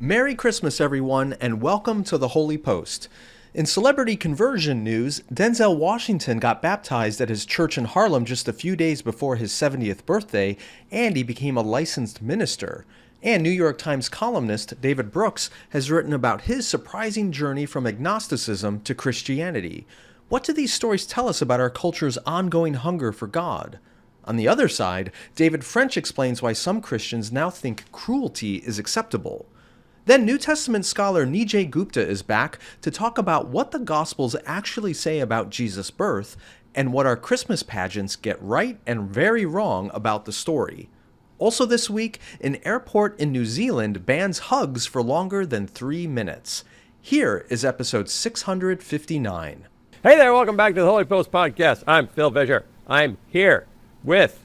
Merry Christmas, everyone, and welcome to the Holy Post. In celebrity conversion news, Denzel Washington got baptized at his church in Harlem just a few days before his 70th birthday, and he became a licensed minister. And New York Times columnist David Brooks has written about his surprising journey from agnosticism to Christianity. What do these stories tell us about our culture's ongoing hunger for God? On the other side, David French explains why some Christians now think cruelty is acceptable. Then New Testament scholar Nijay Gupta is back to talk about what the Gospels actually say about Jesus' birth and what our Christmas pageants get right and very wrong about the story. Also this week, an airport in New Zealand bans hugs for longer than 3 minutes. Here is episode 659. Hey there, welcome back to the Holy Post Podcast. I'm Phil Vischer. I'm here with,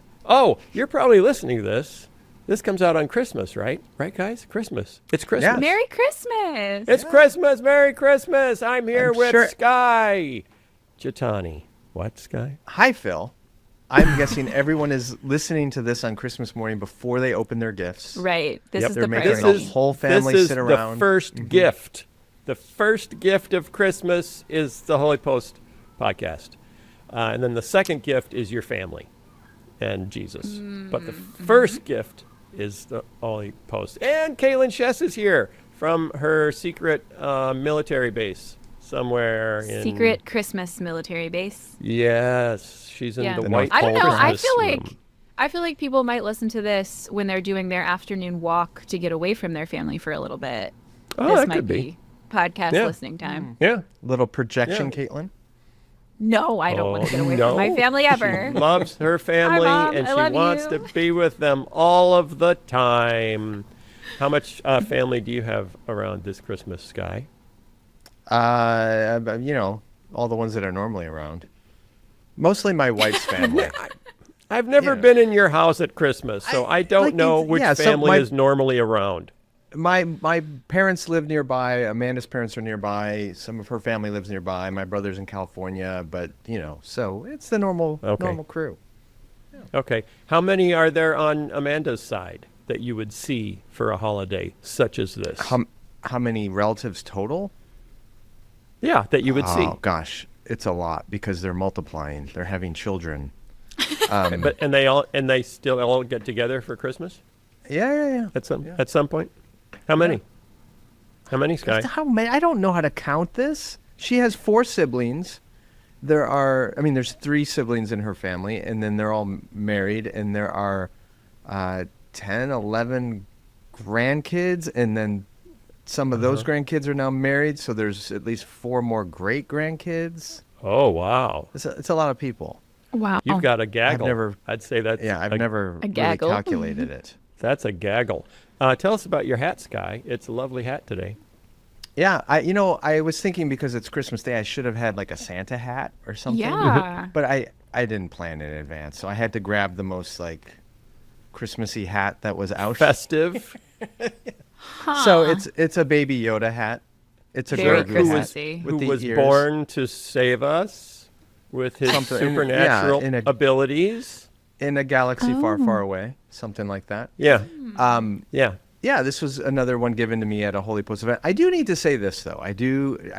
you're probably listening to this. This comes out on Christmas, right? Right, guys? Christmas. It's Christmas. Yes. Merry Christmas. It's Christmas. Merry Christmas. I'm here I'm with sure- Sky Jatani. What, Sky? Hi, Phil. I'm guessing everyone is listening to this on Christmas morning before they open their gifts. Right. This Yep. is They're the making priority. a whole family this is sit around. the first gift. The first gift of Christmas is the Holy Post Podcast. And then the second gift is your family and Jesus. But the first gift is the Holy Post. And Kaylin Shess is here from her secret military base somewhere in... Secret Christmas military base. Yes, she's in Yeah. the The White North I don't know. Pole I Christmas feel like room. people might listen to this when they're doing their afternoon walk to get away from their family for a little bit. Oh, This that might could be. podcast Yeah. listening time. Yeah. Little projection, Yeah. Caitlin. No, I don't want to get away no. from my family ever. She loves her family, Mom. and I she love wants you. to be with them all of the time. How much family do you have around this Christmas, Sky? All the ones that are normally around. Mostly my wife's family. I've never Yeah. been in your house at Christmas, so I don't like know these- which yeah, so family my- is normally around. My parents live nearby. Amanda's parents are nearby. Some of her family lives nearby. My brother's in California, but so it's the normal crew. Okay. How many are there on Amanda's side that you would see for a holiday such as this? How many relatives total? Yeah, that you would see. Oh gosh, it's a lot because they're multiplying. They're having children. But and they still all get together for Christmas Yeah. at some point. How many? How many, Sky? How many? I don't know how to count this. She has 4 siblings. There's 3 siblings in her family, and then they're all married, and there are 10, 11 grandkids, and then some of those grandkids are now married, so there's at least 4 more great-grandkids. Oh, wow. It's a lot of people. Wow. You've got a gaggle. never- I'd say that's I've never really gaggle. calculated it. That's a gaggle. Tell us about your hat, Sky. It's a lovely hat today. Yeah, I was thinking because it's Christmas Day, I should have had like a Santa hat or something. Yeah. But I didn't plan in advance, so I had to grab the most like Christmassy hat that was out. Festive. So it's a Baby Yoda hat. It's a Very Grogu Christmassy. hat Who with the was ears. born to save us with his Something- supernatural yeah, in a- abilities. in a galaxy far, far away, something like that. Yeah. Um, Yeah. yeah, this was another one given to me at a Holy Post event. I do need to say this though. I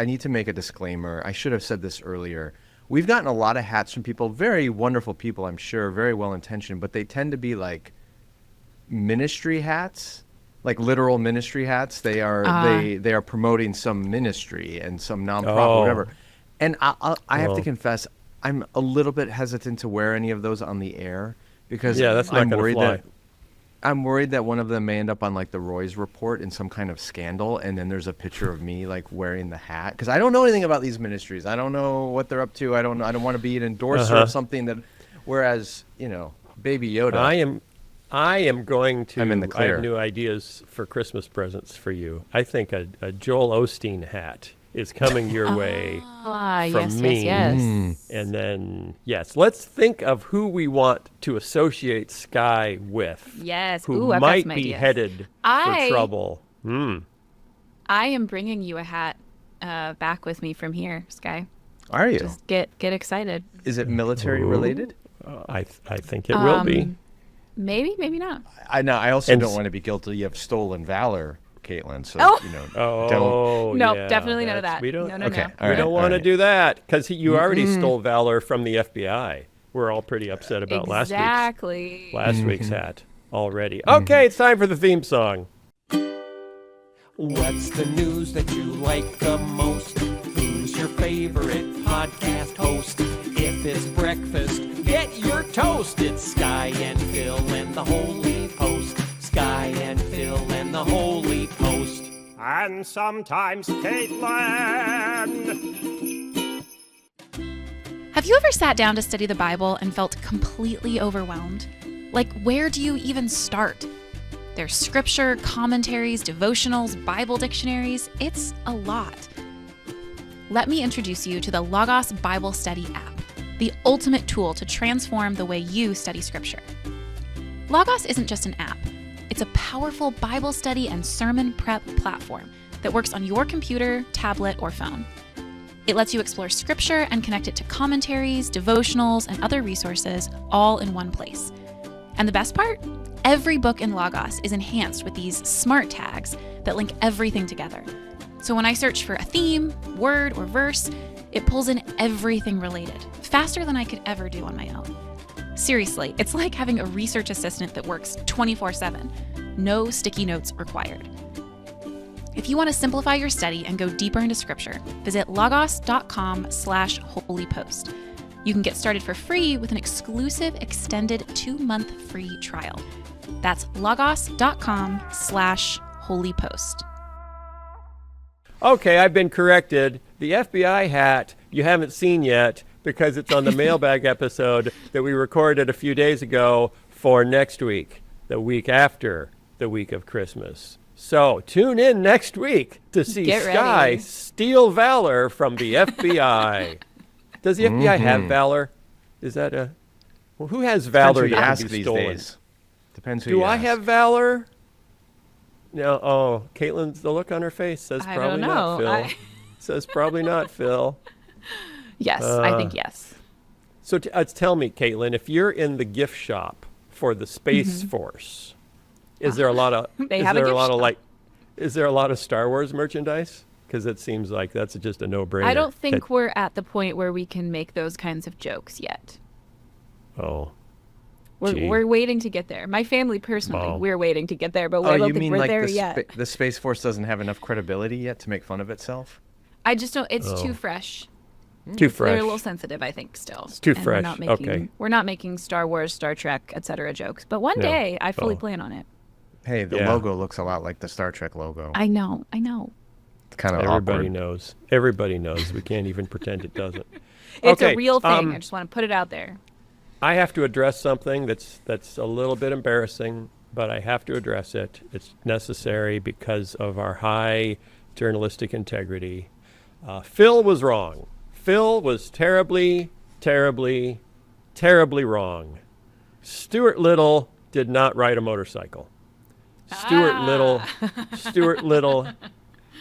need to make a disclaimer. I should have said this earlier. We've gotten a lot of hats from people, very wonderful people, I'm sure, very well intentioned, but they tend to be like ministry hats, like literal ministry hats. They are they are promoting some ministry and some nonprofit, Oh. whatever. And I have Oh. to confess, I'm a little bit hesitant to wear any of those on the air because Yeah, that's not I'm gonna worried fly. that I'm worried that one of them may end up on like the Roy's Report in some kind of scandal, and then there's a picture of me like wearing the hat because I don't know anything about these ministries. I don't know what they're up to. I don't want to be an endorser of something that. Whereas Baby Yoda. I am going to. I'm in the I clear. have new ideas for Christmas presents for you. I think a Joel Osteen hat is coming your way from Yes, me. yes, yes. And then, yes, let's think of who we want to associate Sky with. Yes. Who Ooh, I've got might some be ideas. headed I- for trouble. I am bringing you a hat back with me from here, Sky. Are you? Just get excited. Is it military related? I think it will be. Maybe, maybe not. I know. I also And don't s- want to be guilty of stolen valor Caitlin. So, Oh. don't. Oh, No, yeah, definitely none of that's- that. We don't, No, Okay. no. All we right, don't want to all right. do that because you already stole valor from the FBI. We're all pretty upset about Exactly. last week's hat already. Okay, it's time for the theme song. What's the news that you like the most? Who's your favorite podcast host? If it's breakfast, get your toast. It's Sky and Phil and the Holy Post. Sky and Phil and the Holy Post. And sometimes Caitlin. Have you ever sat down to study the Bible and felt completely overwhelmed? Like, where do you even start? There's scripture, commentaries, devotionals, Bible dictionaries. It's a lot. Let me introduce you to the Logos Bible Study app, the ultimate tool to transform the way you study scripture. Logos isn't just an app. It's a powerful Bible study and sermon prep platform that works on your computer, tablet, or phone. It lets you explore scripture and connect it to commentaries, devotionals, and other resources all in one place. And the best part? Every book in Logos is enhanced with these smart tags that link everything together. So when I search for a theme, word, or verse, it pulls in everything related, faster than I could ever do on my own. Seriously, it's like having a research assistant that works 24/7. No sticky notes required. If you want to simplify your study and go deeper into scripture, visit logos.com/holypost. You can get started for free with an exclusive extended 2-month free trial. That's logos.com/holypost. Okay, I've been corrected. The FBI hat you haven't seen yet because it's on the mailbag episode that we recorded a few days ago for next week, the week after the week of Christmas. So tune in next week to see Get Sky ready. steal valor from the FBI. Does the FBI have valor? Is that a... Well, who has Depends valor who you that ask can be these stolen? days. Depends who Do you I ask. have valor? No. Oh, Caitlin's, the look on her face says I probably don't not, know. Phil. Says probably not, Phil. Yes, I think yes. So tell me, Caitlin, if you're in the gift shop for the Space Force, is there a lot of They is have a there a gift lot of shop. is there a lot of Star Wars merchandise? Because it seems like that's just a no-brainer. I don't think we're at the point where we can make those kinds of jokes yet. Oh, Gee. We're waiting to get there. My family personally, Wow. we're waiting to get there, but Oh, I don't you think mean we're like there the, yet. the Space Force doesn't have enough credibility yet to make fun of itself? I just don't. It's Oh. too fresh. too fresh. They're a little sensitive, I think, still. It's too And fresh. We're not making, Okay. We're not making Star Wars, Star Trek, etc. jokes. But one No. day, I fully Oh. plan on it. Hey, the Yeah. logo looks a lot like the Star Trek logo. I know. It's kind of Everybody awkward. knows. Everybody knows. We can't even pretend it doesn't. It's Okay, a real thing. I just want to put it out there. I have to address something that's a little bit embarrassing, but I have to address it. It's necessary because of our high journalistic integrity. Phil was wrong. Phil was terribly, terribly, terribly wrong. Stuart Little did not ride a motorcycle. Stuart Little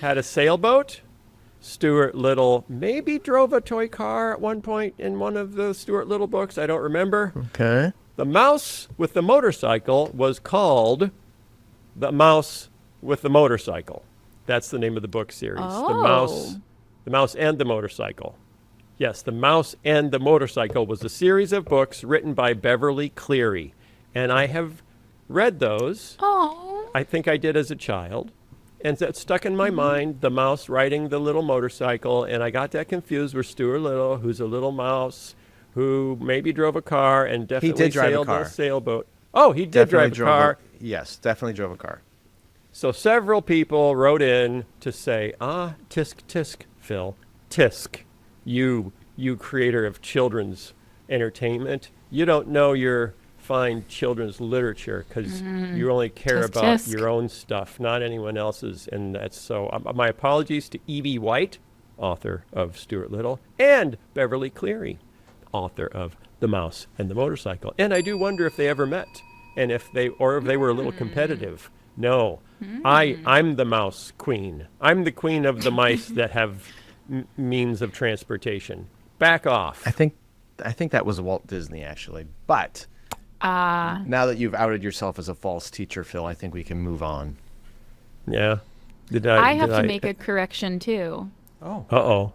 had a sailboat. Stuart Little maybe drove a toy car at one point in one of the Stuart Little books. I don't remember. Okay. The mouse with the motorcycle was called The Mouse with the Motorcycle. That's the name of the book series. Oh. The Mouse and the Motorcycle. Yes, The Mouse and the Motorcycle was a series of books written by Beverly Cleary. And I have read those. Oh. I think I did as a child. And that stuck in my mind, the mouse riding the little motorcycle. And I got that confused with Stuart Little, who's a little mouse who maybe drove a car and definitely did drive a sailed car. a sailboat. Oh, he did drive a car. Yes, definitely drove a car. So several people wrote in to say, tisk, tisk, Phil, tisk, you creator of children's entertainment. You don't know your fine children's literature because you only care Tisk, about tisk. your own stuff, not anyone else's. And that's so, my apologies to Evie White, author of Stuart Little, and Beverly Cleary, author of The Mouse and the Motorcycle. And I do wonder if they ever met and if they were a little competitive. No, I'm the mouse queen. I'm the queen of the mice that have means of transportation. Back off. I think that was Walt Disney, actually. But now that you've outed yourself as a false teacher, Phil, I think we can move on. Yeah. I have to make a correction too. Oh. Uh-oh.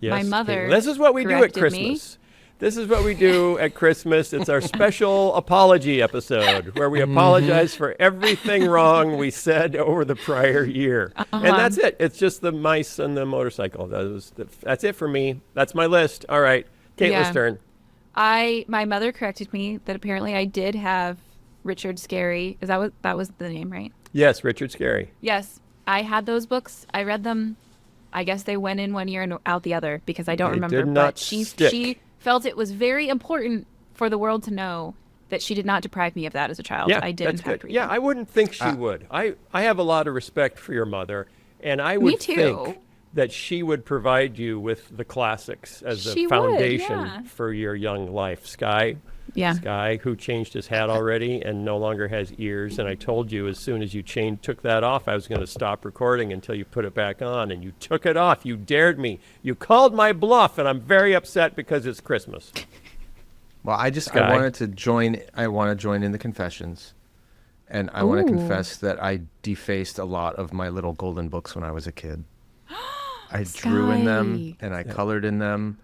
Yes, My mother Caitlin. This is what we do at corrected me. Christmas. This is what we do at Christmas. It's our special apology episode where we apologize for everything wrong we said over the prior year. And that's it. It's just the mice and the motorcycle. That's it for me. That's my list. All right. Caitlin's turn. My mother corrected me that apparently I did have Richard Scarry. That was the name, right? Yes, Richard Scarry. Yes. I had those books. I read them. I guess they went in one ear and out the other because I don't They remember. did not But she stick. felt it was very important for the world to know that she did not deprive me of that as a child. Yeah, I did that's in fact good. read Yeah, them. I wouldn't think she would. I have a lot of respect for your mother, and I would too. think that she would provide you with the classics as She a would, foundation yeah. for your young life. Sky, who changed his hat already and no longer has ears, and I told you as soon as you took that off, I was going to stop recording until you put it back on, and you took it off. You dared me. You called my bluff, and I'm very upset because it's Christmas. Well, I want to join in the confessions, and I want to confess that I defaced a lot of my little golden books when I was a kid. I drew in them and I colored in them,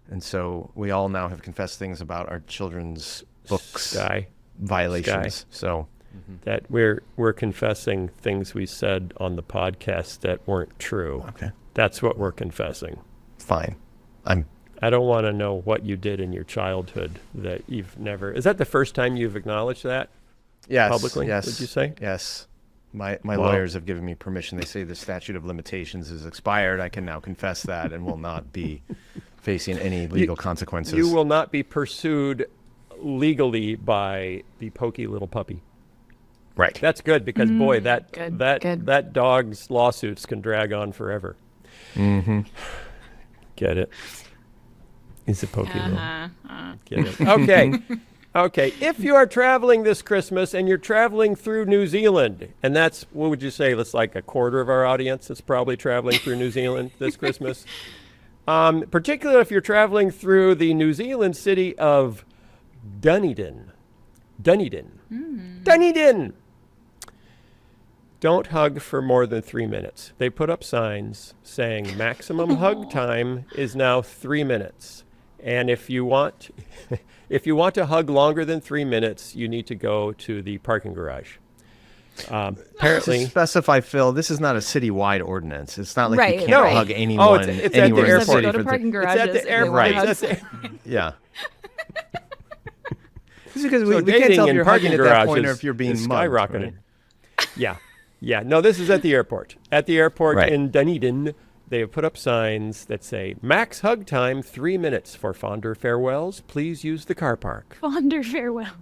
and so we all now have confessed things about our children's books violations. So that we're confessing things we said on the podcast that weren't true. Okay, that's what we're confessing. Fine, I don't want to know what you did in your childhood that you've never. Is that the first time you've acknowledged that? Yes. Publicly? Yes. Would you say? Yes. My lawyers have given me permission. They say the statute of limitations is expired. I can now confess that and will not be facing any legal consequences. You will not be pursued legally by the pokey little puppy. Right. That's good because boy, good. that dog's lawsuits can drag on forever. Mm-hmm. Get it? He's a pokey little. Get it? Okay. Okay, if you are traveling this Christmas and you're traveling through New Zealand, and that's, what would you say, that's like a quarter of our audience is probably traveling through New Zealand this Christmas. Particularly if you're traveling through the New Zealand city of Dunedin. Dunedin! Don't hug for more than 3 minutes. They put up signs saying maximum hug time is now 3 minutes. And if you want to hug longer than 3 minutes, you need to go to the parking garage. Apparently, to specify, Phil, this is not a citywide ordinance. It's not like Right, you can't right. hug anyone it's anywhere at the in the airport. city. Go to for parking it's garages. at the they airport. want Right. hugs. Yeah. This is because So we can't dating tell if in you're hugging parking at that point or garages if you're being is mugged. skyrocketing. Right? Yeah. No, this is at the airport. At the airport Right. in Dunedin, they have put up signs that say max hug time 3 minutes. For fonder farewells, please use the car park. Fonder farewell.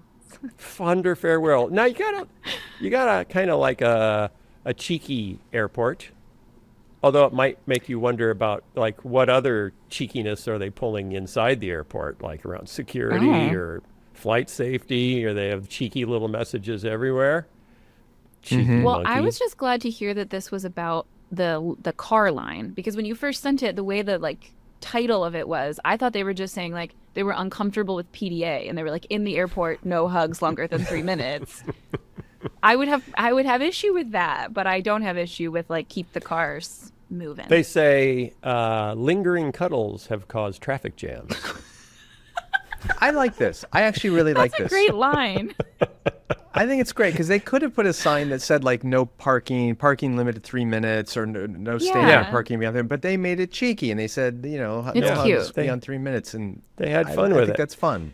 Fonder farewell. Now you gotta kind of like a cheeky airport. Although it might make you wonder about like what other cheekiness are they pulling inside the airport, like around security or flight safety, or they have cheeky little messages everywhere. Cheeky Well, monkey. I was just glad to hear that this was about the car line, because when you first sent it, the way the like title of it was, I thought they were just saying like they were uncomfortable with PDA and they were like, in the airport, no hugs longer than 3 minutes. I would have issue with that, but I don't have issue with like keep the cars moving. They say lingering cuddles have caused traffic jams. I like this. I actually really like That's a this. great line. I think it's great because they could have put a sign that said like no parking limited 3 minutes, or no standing Yeah. parking beyond there. But they made it cheeky and they said, no It's hugs cute. beyond 3 minutes, and They had I fun with think it. that's fun.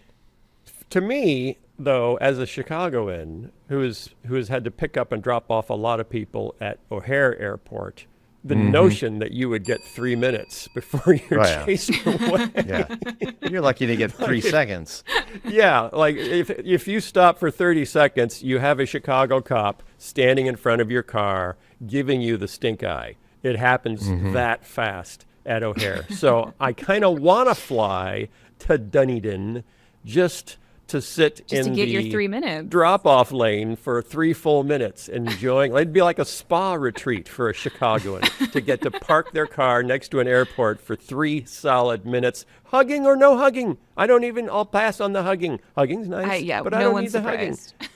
To me, though, as a Chicagoan who has had to pick up and drop off a lot of people at O'Hare Airport, the notion that you would get 3 minutes before you're Oh, yeah. chased away. Yeah, you're lucky to get 3 seconds. Yeah, like if you stop for 30 seconds, you have a Chicago cop standing in front of your car giving you the stink eye. It happens that fast at O'Hare. So I kind of want to fly to Dunedin just to sit Just in to get the your 3 minutes. drop-off lane for 3 full minutes, enjoying. It'd be like a spa retreat for a Chicagoan to get to park their car next to an airport for 3 solid minutes, hugging or no hugging. I'll pass on the hugging. Hugging's nice, Yeah, but no I don't one's need the hugging. surprised.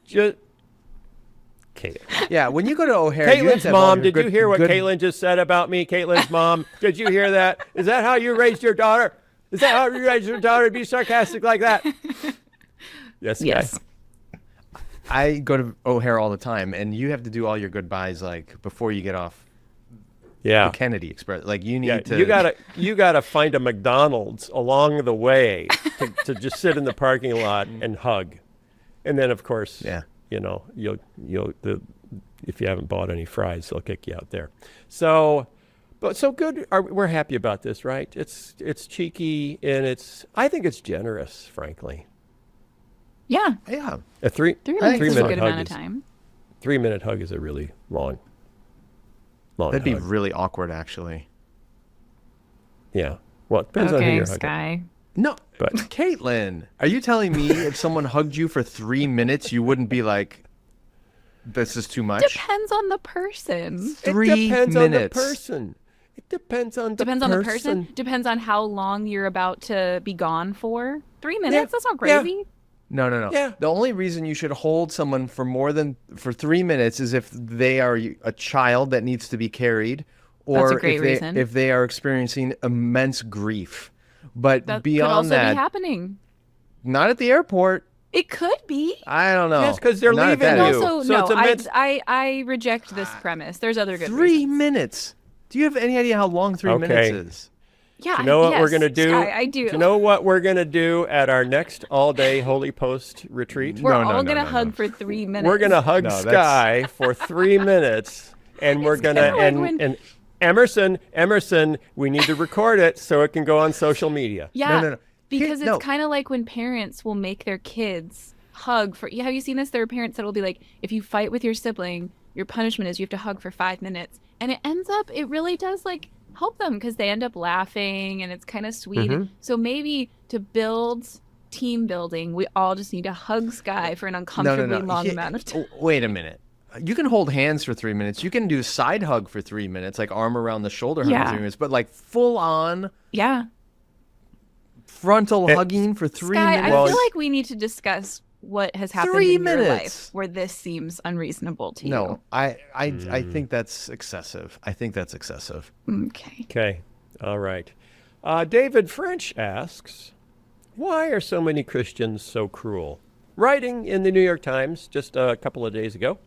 Just Yeah, when you go to O'Hare, you have Caitlin's to have all mom, your did you good- hear what good- Caitlin just said about me? Caitlin's mom, did you hear that? Is that how you raised your daughter? Is that how you raised your daughter to be sarcastic like that? Yes, Yes. guys. I go to O'Hare all the time, and you have to do all your goodbyes like before you get off Yeah. the Kennedy Express. Like you need Yeah, to. you gotta find a McDonald's along the way to just sit in the parking lot and hug, and then of course, Yeah. if you haven't bought any fries, they'll kick you out there. So, but so good. We're happy about this, right? It's cheeky and I think it's generous, frankly. Yeah. Yeah. A 3 3 minutes is a 3-minute good hug amount of is time. 3-minute hug is a really long. That'd be hug. really awkward, actually. Yeah. Well, it depends on who Okay, you're hugging. Sky. No, But- Caitlin, are you telling me if someone hugged you for 3 minutes, you wouldn't be like, "This is too much"? Depends on the person. 3 It depends on the minutes. person. It depends on the Depends person. on the person. Depends on how long you're about to be gone for. 3 minutes? Yeah. That's not Yeah. crazy. No. Yeah. The only reason you should hold someone for 3 minutes is if they are a child that needs to be carried, or That's a great if reason. if they are experiencing immense grief. But That could beyond also that, be happening. not at the airport. It could be. I don't know. Yes, 'cause they're Not at leaving that you. age. Also, So it's no, immense- I reject this premise. There's other good 3 reasons. minutes. Do you have any idea how long 3 Okay. minutes is? Yeah, You know what we're yes, going to do? Sky, I do. You know what we're going to do at our next all-day Holy Post retreat? We're No, all no, going to no, hug no. for 3 minutes. We're going to hug No, that's- Sky for 3 minutes, and we're going to kinda like when- and Emerson, we need to record it so it can go on social media. Yeah, no. because No. it's kind of like when parents will make their kids hug for. Have you seen this? There are parents that will be like, if you fight with your sibling, your punishment is you have to hug for 5 minutes, and it really does like help them because they end up laughing and it's kind of sweet. Mm-hmm. So maybe to build team building, we all just need to hug Sky for an uncomfortably long He- amount of time. oh, wait a minute. You can hold hands for 3 minutes. You can do side hug for 3 minutes, like arm around the shoulder hug for Yeah. 3 minutes. But like full on Yeah, frontal Eh, hugging for 3 Sky, minutes. I feel like we need to discuss what has happened 3 in your minutes. life where this seems unreasonable to you. No, I think that's excessive. I think that's excessive. Okay. Okay, all right. David French asks, why are so many Christians so cruel? Writing in the New York Times just a couple of days ago.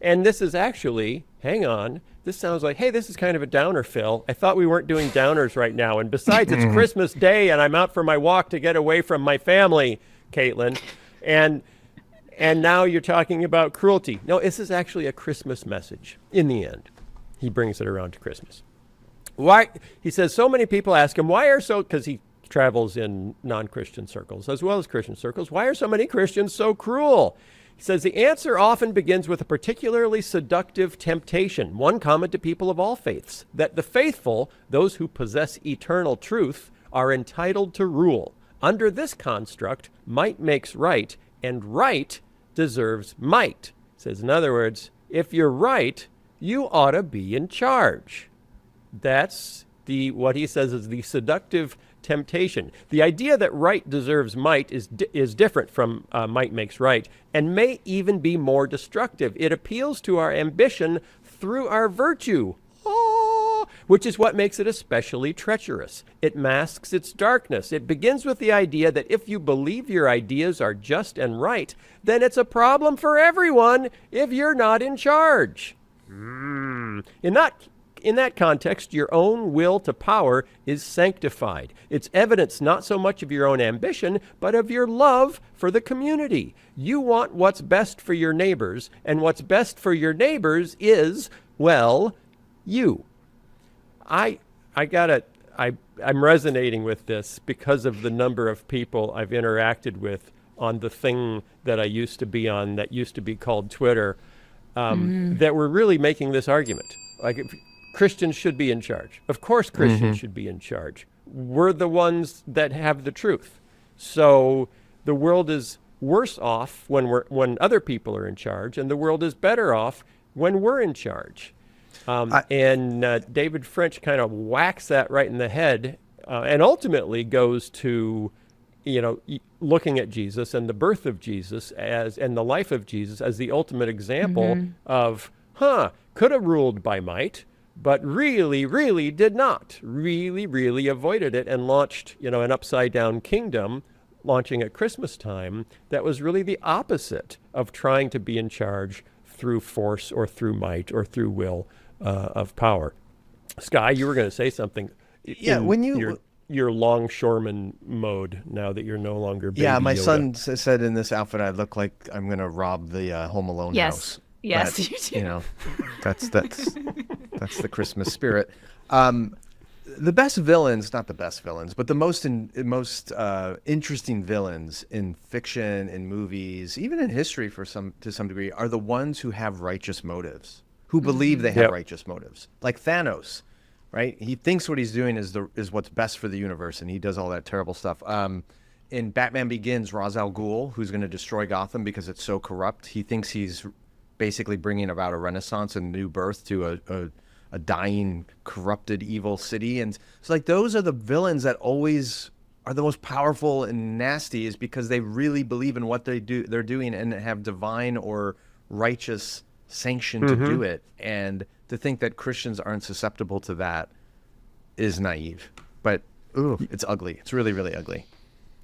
And this is actually, hang on, this sounds like, hey, this is kind of a downer, Phil. I thought we weren't doing downers right now. And besides, it's Christmas Day and I'm out for my walk to get away from my family, Caitlin. And now you're talking about cruelty. No, this is actually a Christmas message in the end. He brings it around to Christmas. Why? He says so many people ask him, because he travels in non-Christian circles as well as Christian circles, why are so many Christians so cruel? He says the answer often begins with a particularly seductive temptation, one common to people of all faiths, that the faithful, those who possess eternal truth, are entitled to rule. Under this construct, might makes right, and right deserves might. He says, in other words, if you're right, you ought to be in charge. That's what he says is the seductive temptation. The idea that right deserves might is different from might makes right, and may even be more destructive. It appeals to our ambition through our virtue, which is what makes it especially treacherous. It masks its darkness. It begins with the idea that if you believe your ideas are just and right, then it's a problem for everyone if you're not in charge. In that context, your own will to power is sanctified. It's evidence not so much of your own ambition, but of your love for the community. You want what's best for your neighbors, and what's best for your neighbors is, well, you. I'm resonating with this because of the number of people I've interacted with on the thing that I used to be on that used to be called Twitter, that were really making this argument. Like, if Christians should be in charge. Of course Christians should be in charge. We're the ones that have the truth. So the world is worse off when other people are in charge, and the world is better off when we're in charge. David French kind of whacks that right in the head, and ultimately goes to looking at Jesus and the birth of Jesus and the life of Jesus as the ultimate example of, could have ruled by might, but really, really did not. Really, really avoided it and launched, an upside down kingdom, launching at Christmas time that was really the opposite of trying to be in charge through force or through might or through will of power. Sky, you were going to say something. Yeah, when you... Your longshoreman mode now that you're no longer Baby Yeah, my Yoda. son said in this outfit I look like I'm going to rob the Home Alone house. Yes, But, you do. That's the Christmas spirit. The best villains, not the best villains, but the most interesting villains in fiction, in movies, even in history to some degree, are the ones who have righteous motives, who believe they have righteous motives, like Thanos. Right, he thinks what he's doing is what's best for the universe, and he does all that terrible stuff. In Batman Begins, Ra's al Ghul, who's going to destroy Gotham because it's so corrupt, he thinks he's basically bringing about a renaissance and new birth to a dying, corrupted, evil city. And it's like those are the villains that always are the most powerful and nasty, is because they really believe in what they're doing and have divine or righteous sanction to do it. And to think that Christians aren't susceptible to that is naive. But it's ugly. It's really, really ugly.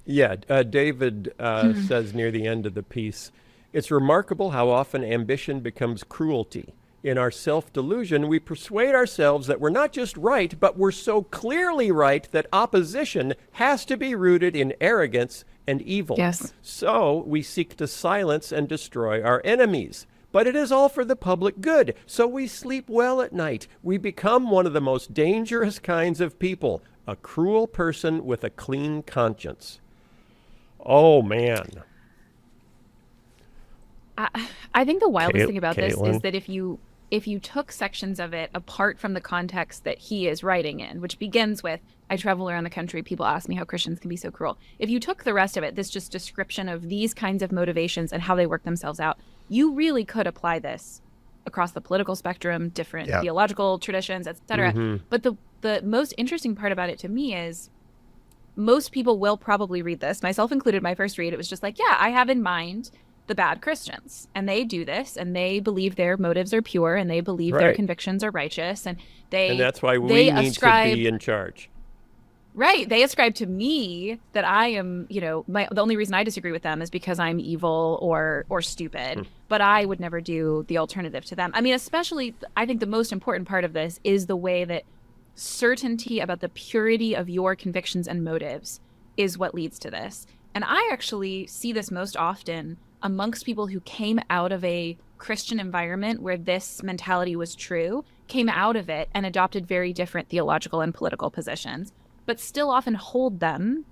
Yeah, David says near the end of the piece, it's remarkable how often ambition becomes cruelty. In our self-delusion, we persuade ourselves that we're not just right, but we're so clearly right that opposition has to be rooted in arrogance and evil. Yes. So we seek to silence and destroy our enemies. But it is all for the public good, so we sleep well at night. We become one of the most dangerous kinds of people, a cruel person with a clean conscience. Oh, man. I think the wildest thing about this Caitlin. is that if you took sections of it apart from the context that he is writing in, which begins with, I travel around the country, people ask me how Christians can be so cruel. If you took the rest of it, this just description of these kinds of motivations and how they work themselves out, you really could apply this across the political spectrum, different theological traditions, etc. But the most interesting part about it to me is most people will probably read this, myself included. My first read, it was just like, yeah, I have in mind the bad Christians, and they do this, and they believe their motives are pure, and they believe their convictions are righteous, and that's why we need to be in charge. Right. They ascribe to me that I am, the only reason I disagree with them is because I'm evil or stupid, but I would never do the alternative to them. I mean, especially, I think the most important part of this is the way that certainty about the purity of your convictions and motives is what leads to this. And I actually see this most often amongst people who came out of a Christian environment where this mentality was true, came out of it and adopted very different theological and political positions, but still often hold them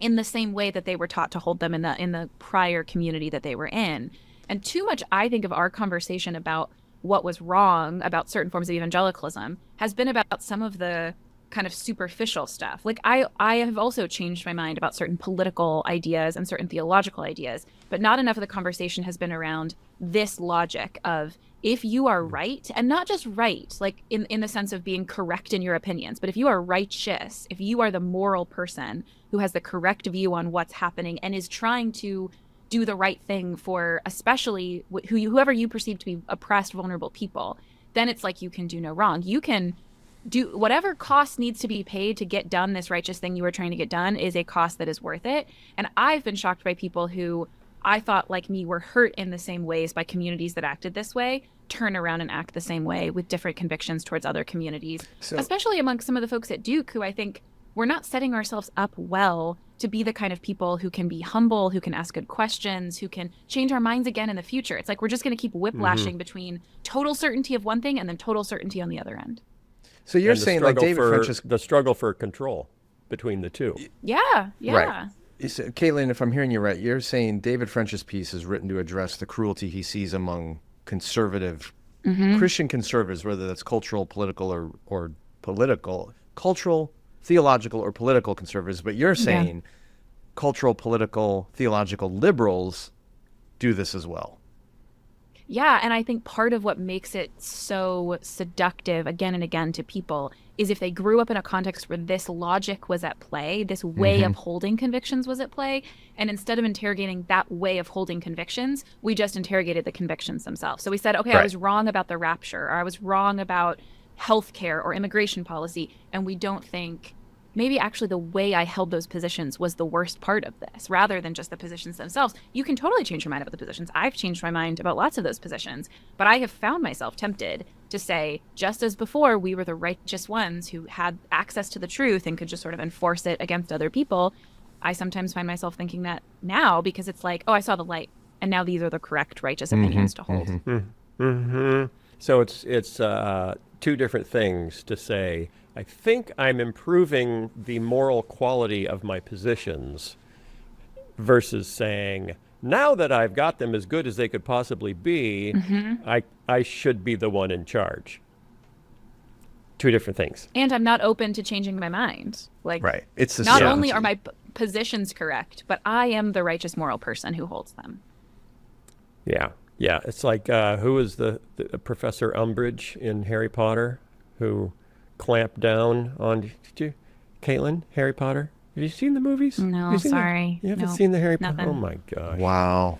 in the same way that they were taught to hold them in the prior community that they were in. And too much, I think, of our conversation about what was wrong about certain forms of evangelicalism has been about some of the kind of superficial stuff. Like I have also changed my mind about certain political ideas and certain theological ideas, but not enough of the conversation has been around this logic of, if you are right, and not just right, like in the sense of being correct in your opinions, but if you are righteous, if you are the moral person who has the correct view on what's happening and is trying to do the right thing for especially whoever you perceive to be oppressed, vulnerable people, then it's like you can do no wrong. You can do whatever cost needs to be paid to get done this righteous thing you are trying to get done is a cost that is worth it. And I've been shocked by people who I thought, like me, were hurt in the same ways by communities that acted this way, turn around and act the same way with different convictions towards other communities, especially among some of the folks at Duke who I think we're not setting ourselves up well to be the kind of people who can be humble, who can ask good questions, who can change our minds again in the future. It's like we're just going to keep whiplashing between total certainty of one thing and then total certainty on the other end. So you're saying like David French's... The struggle for control between the two. Yeah. Right. So, Caitlin, if I'm hearing you right, you're saying David French's piece is written to address the cruelty he sees among conservative, Christian conservatives, whether that's cultural, political, or political, cultural, theological, or political conservatives. But you're saying cultural, political, theological liberals do this as well. Yeah, and I think part of what makes it so seductive again and again to people is if they grew up in a context where this logic was at play, this way of holding convictions was at play, and instead of interrogating that way of holding convictions, we just interrogated the convictions themselves. So we said, okay, I was wrong about the rapture, or I was wrong about healthcare or immigration policy, and we don't think maybe actually the way I held those positions was the worst part of this, rather than just the positions themselves. You can totally change your mind about the positions. I've changed my mind about lots of those positions, but I have found myself tempted to say, just as before we were the righteous ones who had access to the truth and could just sort of enforce it against other people, I sometimes find myself thinking that now because it's like, oh, I saw the light, and now these are the correct righteous opinions to hold. So it's two different things to say. I think I'm improving the moral quality of my positions versus saying, now that I've got them as good as they could possibly be, I should be the one in charge. Two different things. And I'm not open to changing my mind. Like, It's the not certainty. only are my positions correct, but I am the righteous moral person who holds them. Yeah. Yeah. It's like, who was the Professor Umbridge in Harry Potter who clamped down on, did you, Caitlin, Harry Potter? Have you seen the movies? No, sorry. You haven't Nope, seen the Harry Potter? nothing. Oh my gosh. Wow.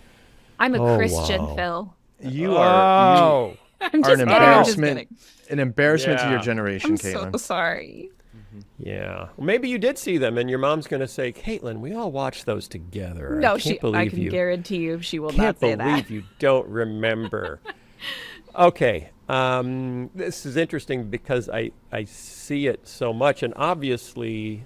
I'm a Christian, wow. Phil. You are I'm an just kidding. I'm just embarrassment. kidding. An embarrassment to your Yeah. generation, I'm Caitlin. so sorry. Yeah. Well, maybe you did see them and your mom's going to say, Caitlin, we all watched those together. No, I I can guarantee you she will can't not say believe that. you don't remember. Okay. This is interesting because I see it so much, and obviously,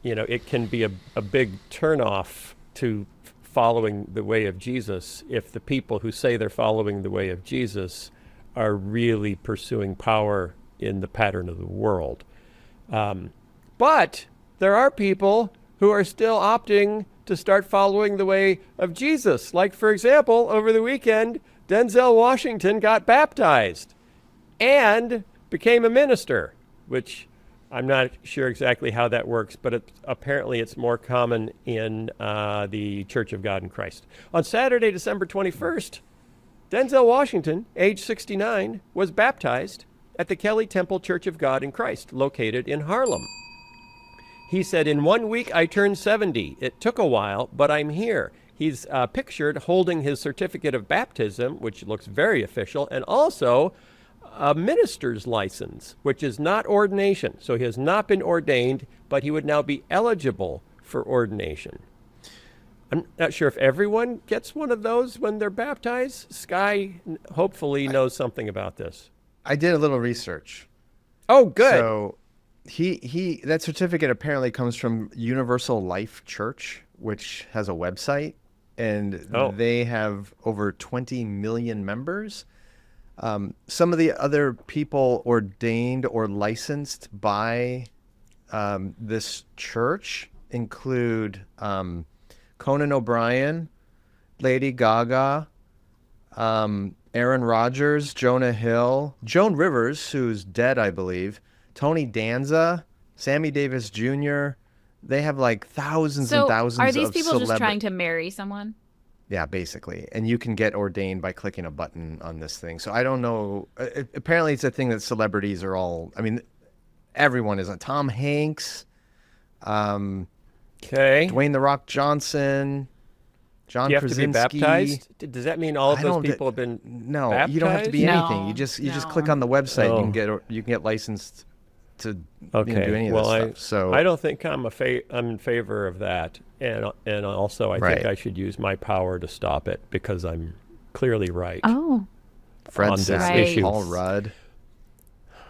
it can be a big turnoff to following the way of Jesus if the people who say they're following the way of Jesus are really pursuing power in the pattern of the world. But there are people who are still opting to start following the way of Jesus. Like, for example, over the weekend, Denzel Washington got baptized and became a minister, which I'm not sure exactly how that works, but apparently it's more common in the Church of God in Christ. On Saturday, December 21st, Denzel Washington, age 69, was baptized at the Kelly Temple Church of God in Christ, located in Harlem. He said, in 1 week, I turned 70. It took a while, but I'm here. He's pictured holding his certificate of baptism, which looks very official, and also a minister's license, which is not ordination. So he has not been ordained, but he would now be eligible for ordination. I'm not sure if everyone gets one of those when they're baptized. Sky hopefully knows something about this. I did a little research. Oh, good. So he that certificate apparently comes from Universal Life Church, which has a website, and they have over 20 million members. Some of the other people ordained or licensed by this church include Conan O'Brien, Lady Gaga, Aaron Rodgers, Jonah Hill, Joan Rivers, who's dead, I believe, Tony Danza, Sammy Davis Jr. They have like thousands and thousands of are these people just trying to marry someone? Yeah, basically. And you can get ordained by clicking a button on this thing. So I don't know. Apparently it's a thing that celebrities are all, everyone is. Tom Hanks, Okay. Dwayne "The Rock" Johnson, John Do you have Krasinski. to be baptized? Does that mean all of those people have been No, baptized? you don't have to be anything. No, You just no. click on the website. Oh. You can get licensed to Okay. do any of Well, this stuff. So I don't think I'm in favor of that, and also I think Right. I should use my power to stop it because I'm clearly right. Oh, Fred on this Savage, issue. Paul Rudd,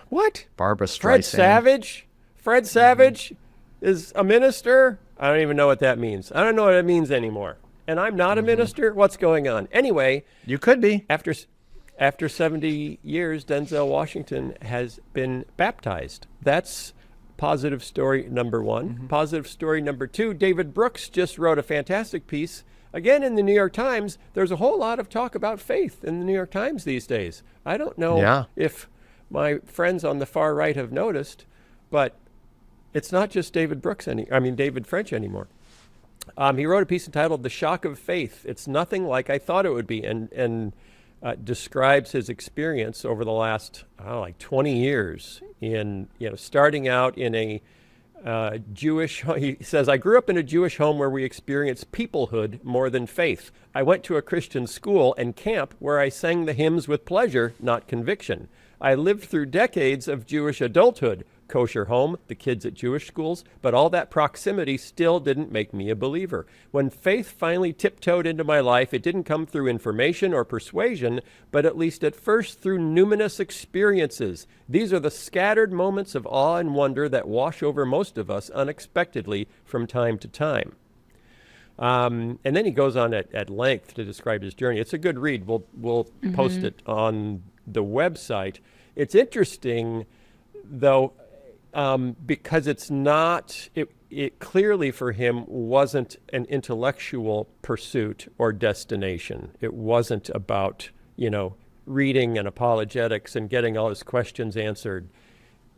What? Barbara Streisand. Fred Savage? Fred Savage is a minister? I don't even know what that means. I don't know what it means anymore. And I'm not a minister? What's going on? Anyway, You could be. after 70 years, Denzel Washington has been baptized. That's positive story number one. Positive story number two, David Brooks just wrote a fantastic piece. Again, in the New York Times, there's a whole lot of talk about faith in the New York Times these days. I don't know if my friends on the far right have noticed, but it's not just David French anymore. He wrote a piece entitled "The Shock of Faith." It's nothing like I thought it would be, and describes his experience over the last, like 20 years in, starting out in a Jewish, he says, I grew up in a Jewish home where we experienced peoplehood more than faith. I went to a Christian school and camp where I sang the hymns with pleasure, not conviction. I lived through decades of Jewish adulthood, kosher home, the kids at Jewish schools, but all that proximity still didn't make me a believer. When faith finally tiptoed into my life, it didn't come through information or persuasion, but at least at first through numinous experiences. These are the scattered moments of awe and wonder that wash over most of us unexpectedly from time to time. And then he goes on at length to describe his journey. It's a good read. We'll post it on the website. It's interesting, though, because it's not, it clearly for him wasn't an intellectual pursuit or destination. It wasn't about, reading and apologetics and getting all his questions answered.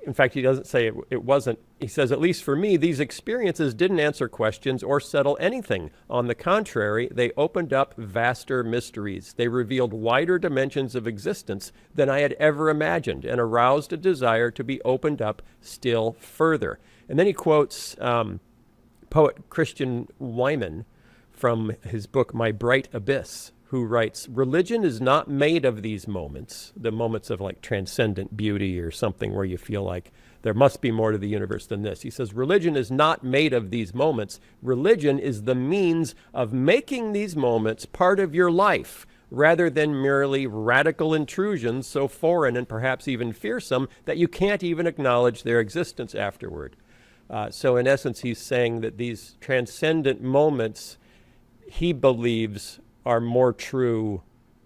In fact, he doesn't say it wasn't. He says, at least for me, these experiences didn't answer questions or settle anything. On the contrary, they opened up vaster mysteries. They revealed wider dimensions of existence than I had ever imagined and aroused a desire to be opened up still further. And then he quotes poet Christian Wyman from his book, My Bright Abyss, who writes, religion is not made of these moments, the moments of like transcendent beauty or something where you feel like there must be more to the universe than this. He says, religion is not made of these moments. Religion is the means of making these moments part of your life, rather than merely radical intrusions so foreign and perhaps even fearsome that you can't even acknowledge their existence afterward. So in essence, he's saying that these transcendent moments, he believes, are more true,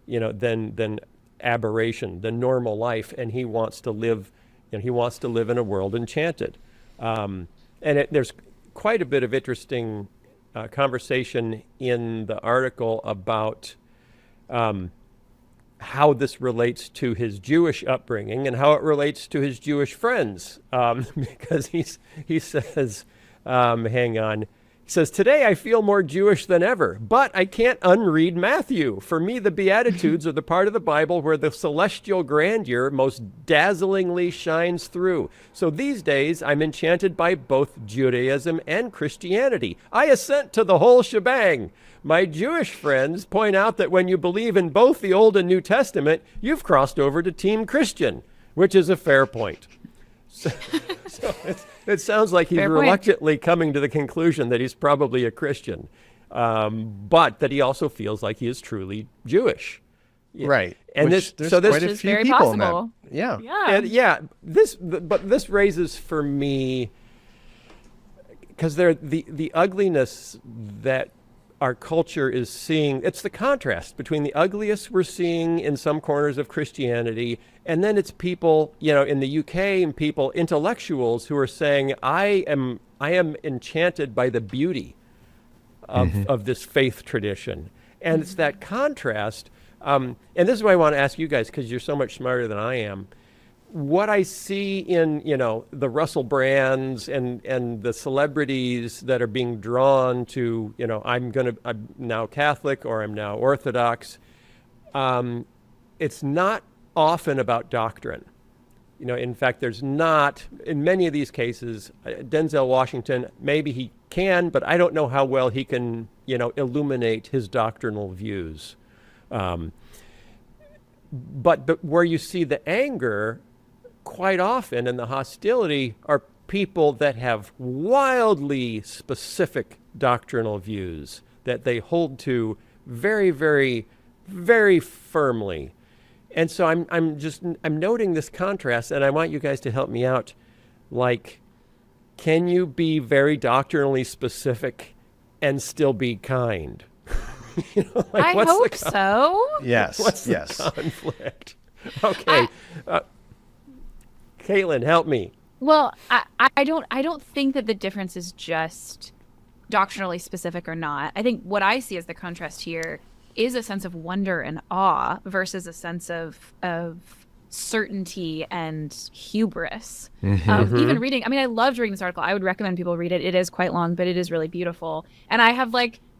than aberration, than normal life, and he wants to live, he wants to live in a world enchanted. And there's quite a bit of interesting conversation in the article about how this relates to his Jewish upbringing and how it relates to his Jewish friends, because he says, hang on. He says, today I feel more Jewish than ever, but I can't unread Matthew. For me, the Beatitudes are the part of the Bible where the celestial grandeur most dazzlingly shines through. So these days, I'm enchanted by both Judaism and Christianity. I assent to the whole shebang. My Jewish friends point out that when you believe in both the Old and New Testament, you've crossed over to Team Christian, which is a fair point. So it sounds like he's reluctantly coming to the conclusion that he's probably a Christian, but that he also feels like he is truly Jewish. Right. And there's quite a few people possible. In that. Yeah. But this raises for me, because the ugliness that our culture is seeing, it's the contrast between the ugliest we're seeing in some corners of Christianity, and then it's people, in the UK, and people, intellectuals, who are saying, I am enchanted by the beauty of this faith tradition. And it's that contrast. And this is why I want to ask you guys, because you're so much smarter than I am. What I see in, the Russell Brands and the celebrities that are being drawn to, I'm now Catholic or I'm now Orthodox. It's not often about doctrine. In fact, there's not, in many of these cases, Denzel Washington, maybe he can, but I don't know how well he can, illuminate his doctrinal views. But where you see the anger quite often and the hostility are people that have wildly specific doctrinal views that they hold to very, very, very firmly. And so I'm noting this contrast, and I want you guys to help me out. Like, can you be very doctrinally specific and still be kind? I hope so. Yes. What's the conflict? Okay. Caitlin, help me. Well, I don't think that the difference is just doctrinally specific or not. I think what I see as the contrast here is a sense of wonder and awe versus a sense of certainty and hubris. Even reading, I loved reading this article. I would recommend people read it. It is quite long, but it is really beautiful. And I have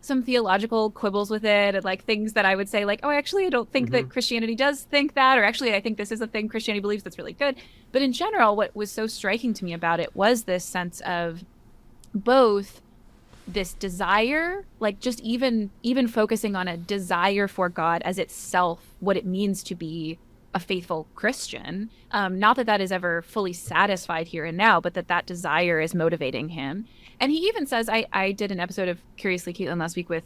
some theological quibbles with it, and like things that I would say like, oh, actually, I don't think that Christianity does think that, or actually, I think this is a thing Christianity believes that's really good. But in general, what was so striking to me about it was this sense of both this desire, like just even focusing on a desire for God as itself, what it means to be a faithful Christian. Not that is ever fully satisfied here and now, but that desire is motivating him. And he even says, I did an episode of Curiously Caitlin last week with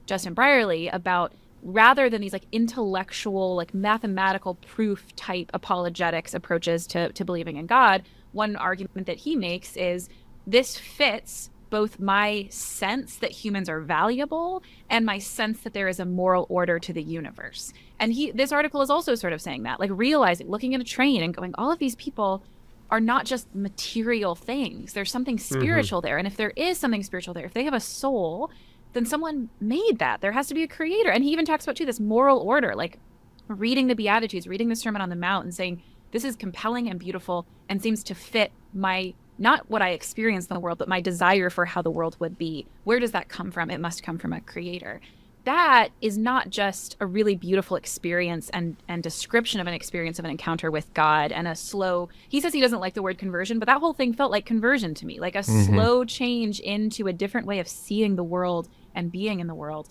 Justin Brierley about, rather than these like intellectual, like mathematical proof type apologetics approaches to believing in God, one argument that he makes is this fits both my sense that humans are valuable and my sense that there is a moral order to the universe. And this article is also sort of saying that, like realizing, looking at a train and going, all of these people are not just material things. There's something spiritual there. And if there is something spiritual there, if they have a soul, then someone made that. There has to be a creator. And he even talks about, too, this moral order, like reading the Beatitudes, reading the Sermon on the Mount and saying, this is compelling and beautiful and seems to fit my, not what I experience in the world, but my desire for how the world would be. Where does that come from? It must come from a creator. That is not just a really beautiful experience and description of an experience of an encounter with God and a slow, he says he doesn't like the word conversion, but that whole thing felt like conversion to me, like a slow change into a different way of seeing the world and being in the world.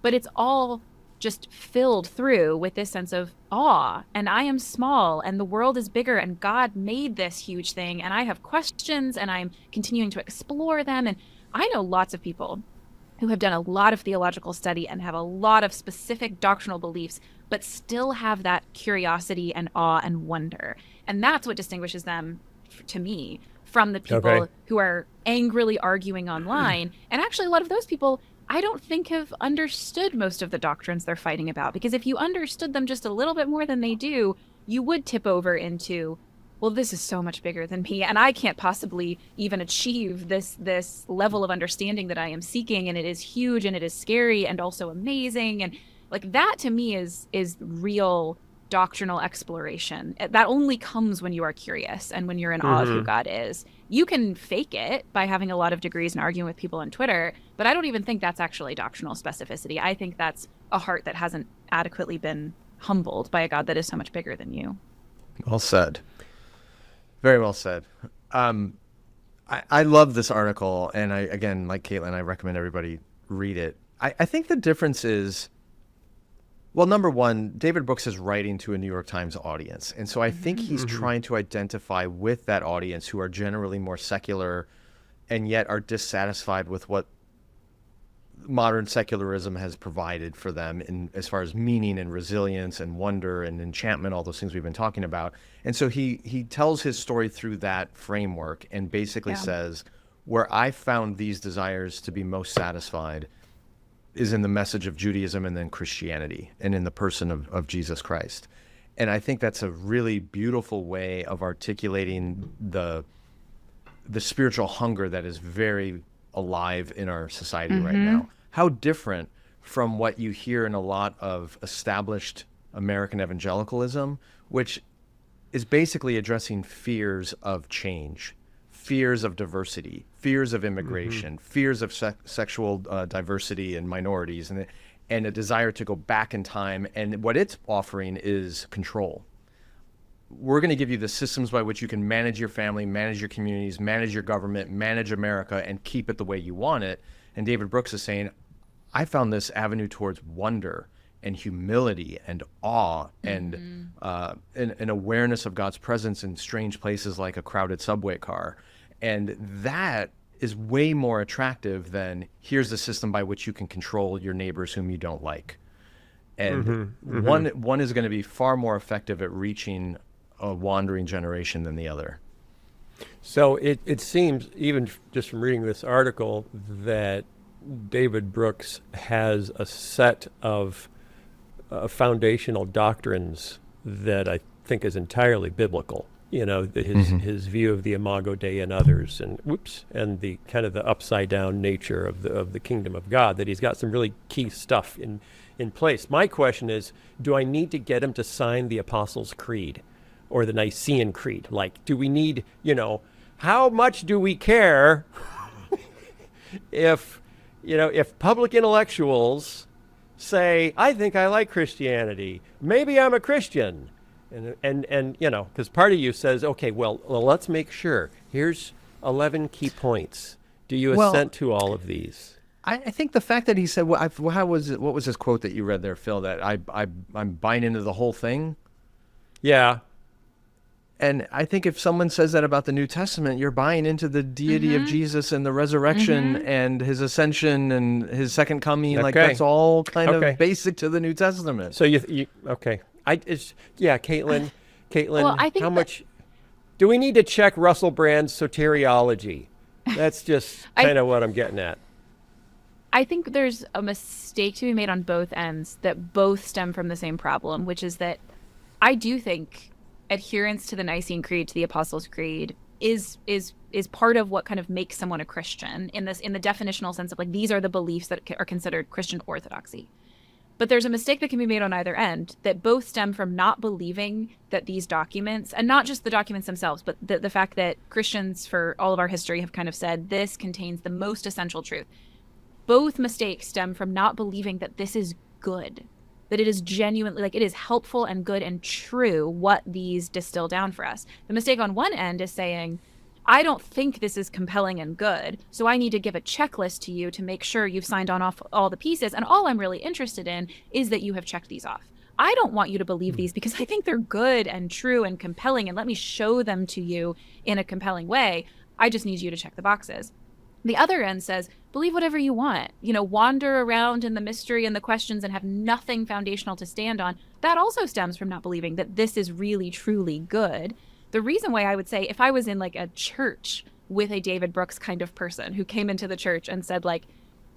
But it's all just filled through with this sense of awe, and I am small and the world is bigger and God made this huge thing and I have questions and I'm continuing to explore them. And I know lots of people who have done a lot of theological study and have a lot of specific doctrinal beliefs, but still have that curiosity and awe and wonder. And that's what distinguishes them, to me, from the people who are angrily arguing online. And actually, a lot of those people, I don't think have understood most of the doctrines they're fighting about. Because if you understood them just a little bit more than they do, you would tip over into, well, this is so much bigger than me, and I can't possibly even achieve this level of understanding that I am seeking, and it is huge, and it is scary, and also amazing, and like that to me is real doctrinal exploration. That only comes when you are curious and when you're in awe of who God is. You can fake it by having a lot of degrees and arguing with people on Twitter, but I don't even think that's actually doctrinal specificity. I think that's a heart that hasn't adequately been humbled by a God that is so much bigger than you. Well said. Very well said. I love this article, and I, again, like Caitlin, I recommend everybody read it. I think the difference is, well, number one, David Brooks is writing to a New York Times audience, and so I think he's trying to identify with that audience who are generally more secular and yet are dissatisfied with what modern secularism has provided for them in as far as meaning and resilience and wonder and enchantment, all those things we've been talking about. And so he tells his story through that framework and basically says, where I found these desires to be most satisfied is in the message of Judaism and then Christianity and in the person of Jesus Christ. And I think that's a really beautiful way of articulating the spiritual hunger that is very alive in our society right now. How different from what you hear in a lot of established American evangelicalism, which is basically addressing fears of change, fears of diversity, fears of immigration, fears of sexual diversity and minorities, and a desire to go back in time. And what it's offering is control. We're going to give you the systems by which you can manage your family, manage your communities, manage your government, manage America, and keep it the way you want it. And David Brooks is saying, I found this avenue towards wonder and humility and awe and an awareness of God's presence in strange places like a crowded subway car. And that is way more attractive than here's the system by which you can control your neighbors whom you don't like. And one is going to be far more effective at reaching a wandering generation than the other. So it seems, even just from reading this article, that David Brooks has a set of foundational doctrines that I think is entirely biblical. You know, his view of the Imago Dei and others, and the kind of the upside down nature of the kingdom of God. That he's got some really key stuff in place. My question is, do I need to get him to sign the Apostles' Creed or the Nicene Creed? Like, do we need, how much do we care if if public intellectuals say, I think I like Christianity, maybe I'm a Christian. And because part of you says, okay, well, let's make sure. Here's 11 key points. Do you assent to all of these? I think the fact that he said, what was his quote that you read there, Phil, that I'm buying into the whole thing? Yeah. And I think if someone says that about the New Testament, you're buying into the deity of Jesus and the resurrection and his ascension and his second coming. Like, that's all kind of basic to the New Testament. So you okay. Caitlin, Well, I think how much do we need to check Russell Brand's soteriology? That's just kind of what I'm getting at. I think there's a mistake to be made on both ends that both stem from the same problem, which is that I do think adherence to the Nicene Creed, to the Apostles' Creed, is part of what kind of makes someone a Christian in the definitional sense of like these are the beliefs that are considered Christian orthodoxy. But there's a mistake that can be made on either end that both stem from not believing that these documents, and not just the documents themselves, but the fact that Christians for all of our history have kind of said this contains the most essential truth. Both mistakes stem from not believing that this is good, that it is genuinely, like it is helpful and good and true what these distill down for us. The mistake on one end is saying, I don't think this is compelling and good, so I need to give a checklist to you to make sure you've signed on off all the pieces, and all I'm really interested in is that you have checked these off. I don't want you to believe these because I think they're good and true and compelling, and let me show them to you in a compelling way. I just need you to check the boxes. The other end says, believe whatever you want, wander around in the mystery and the questions and have nothing foundational to stand on. That also stems from not believing that this is really, truly good. The reason why I would say if I was in like a church with a David Brooks kind of person who came into the church and said like,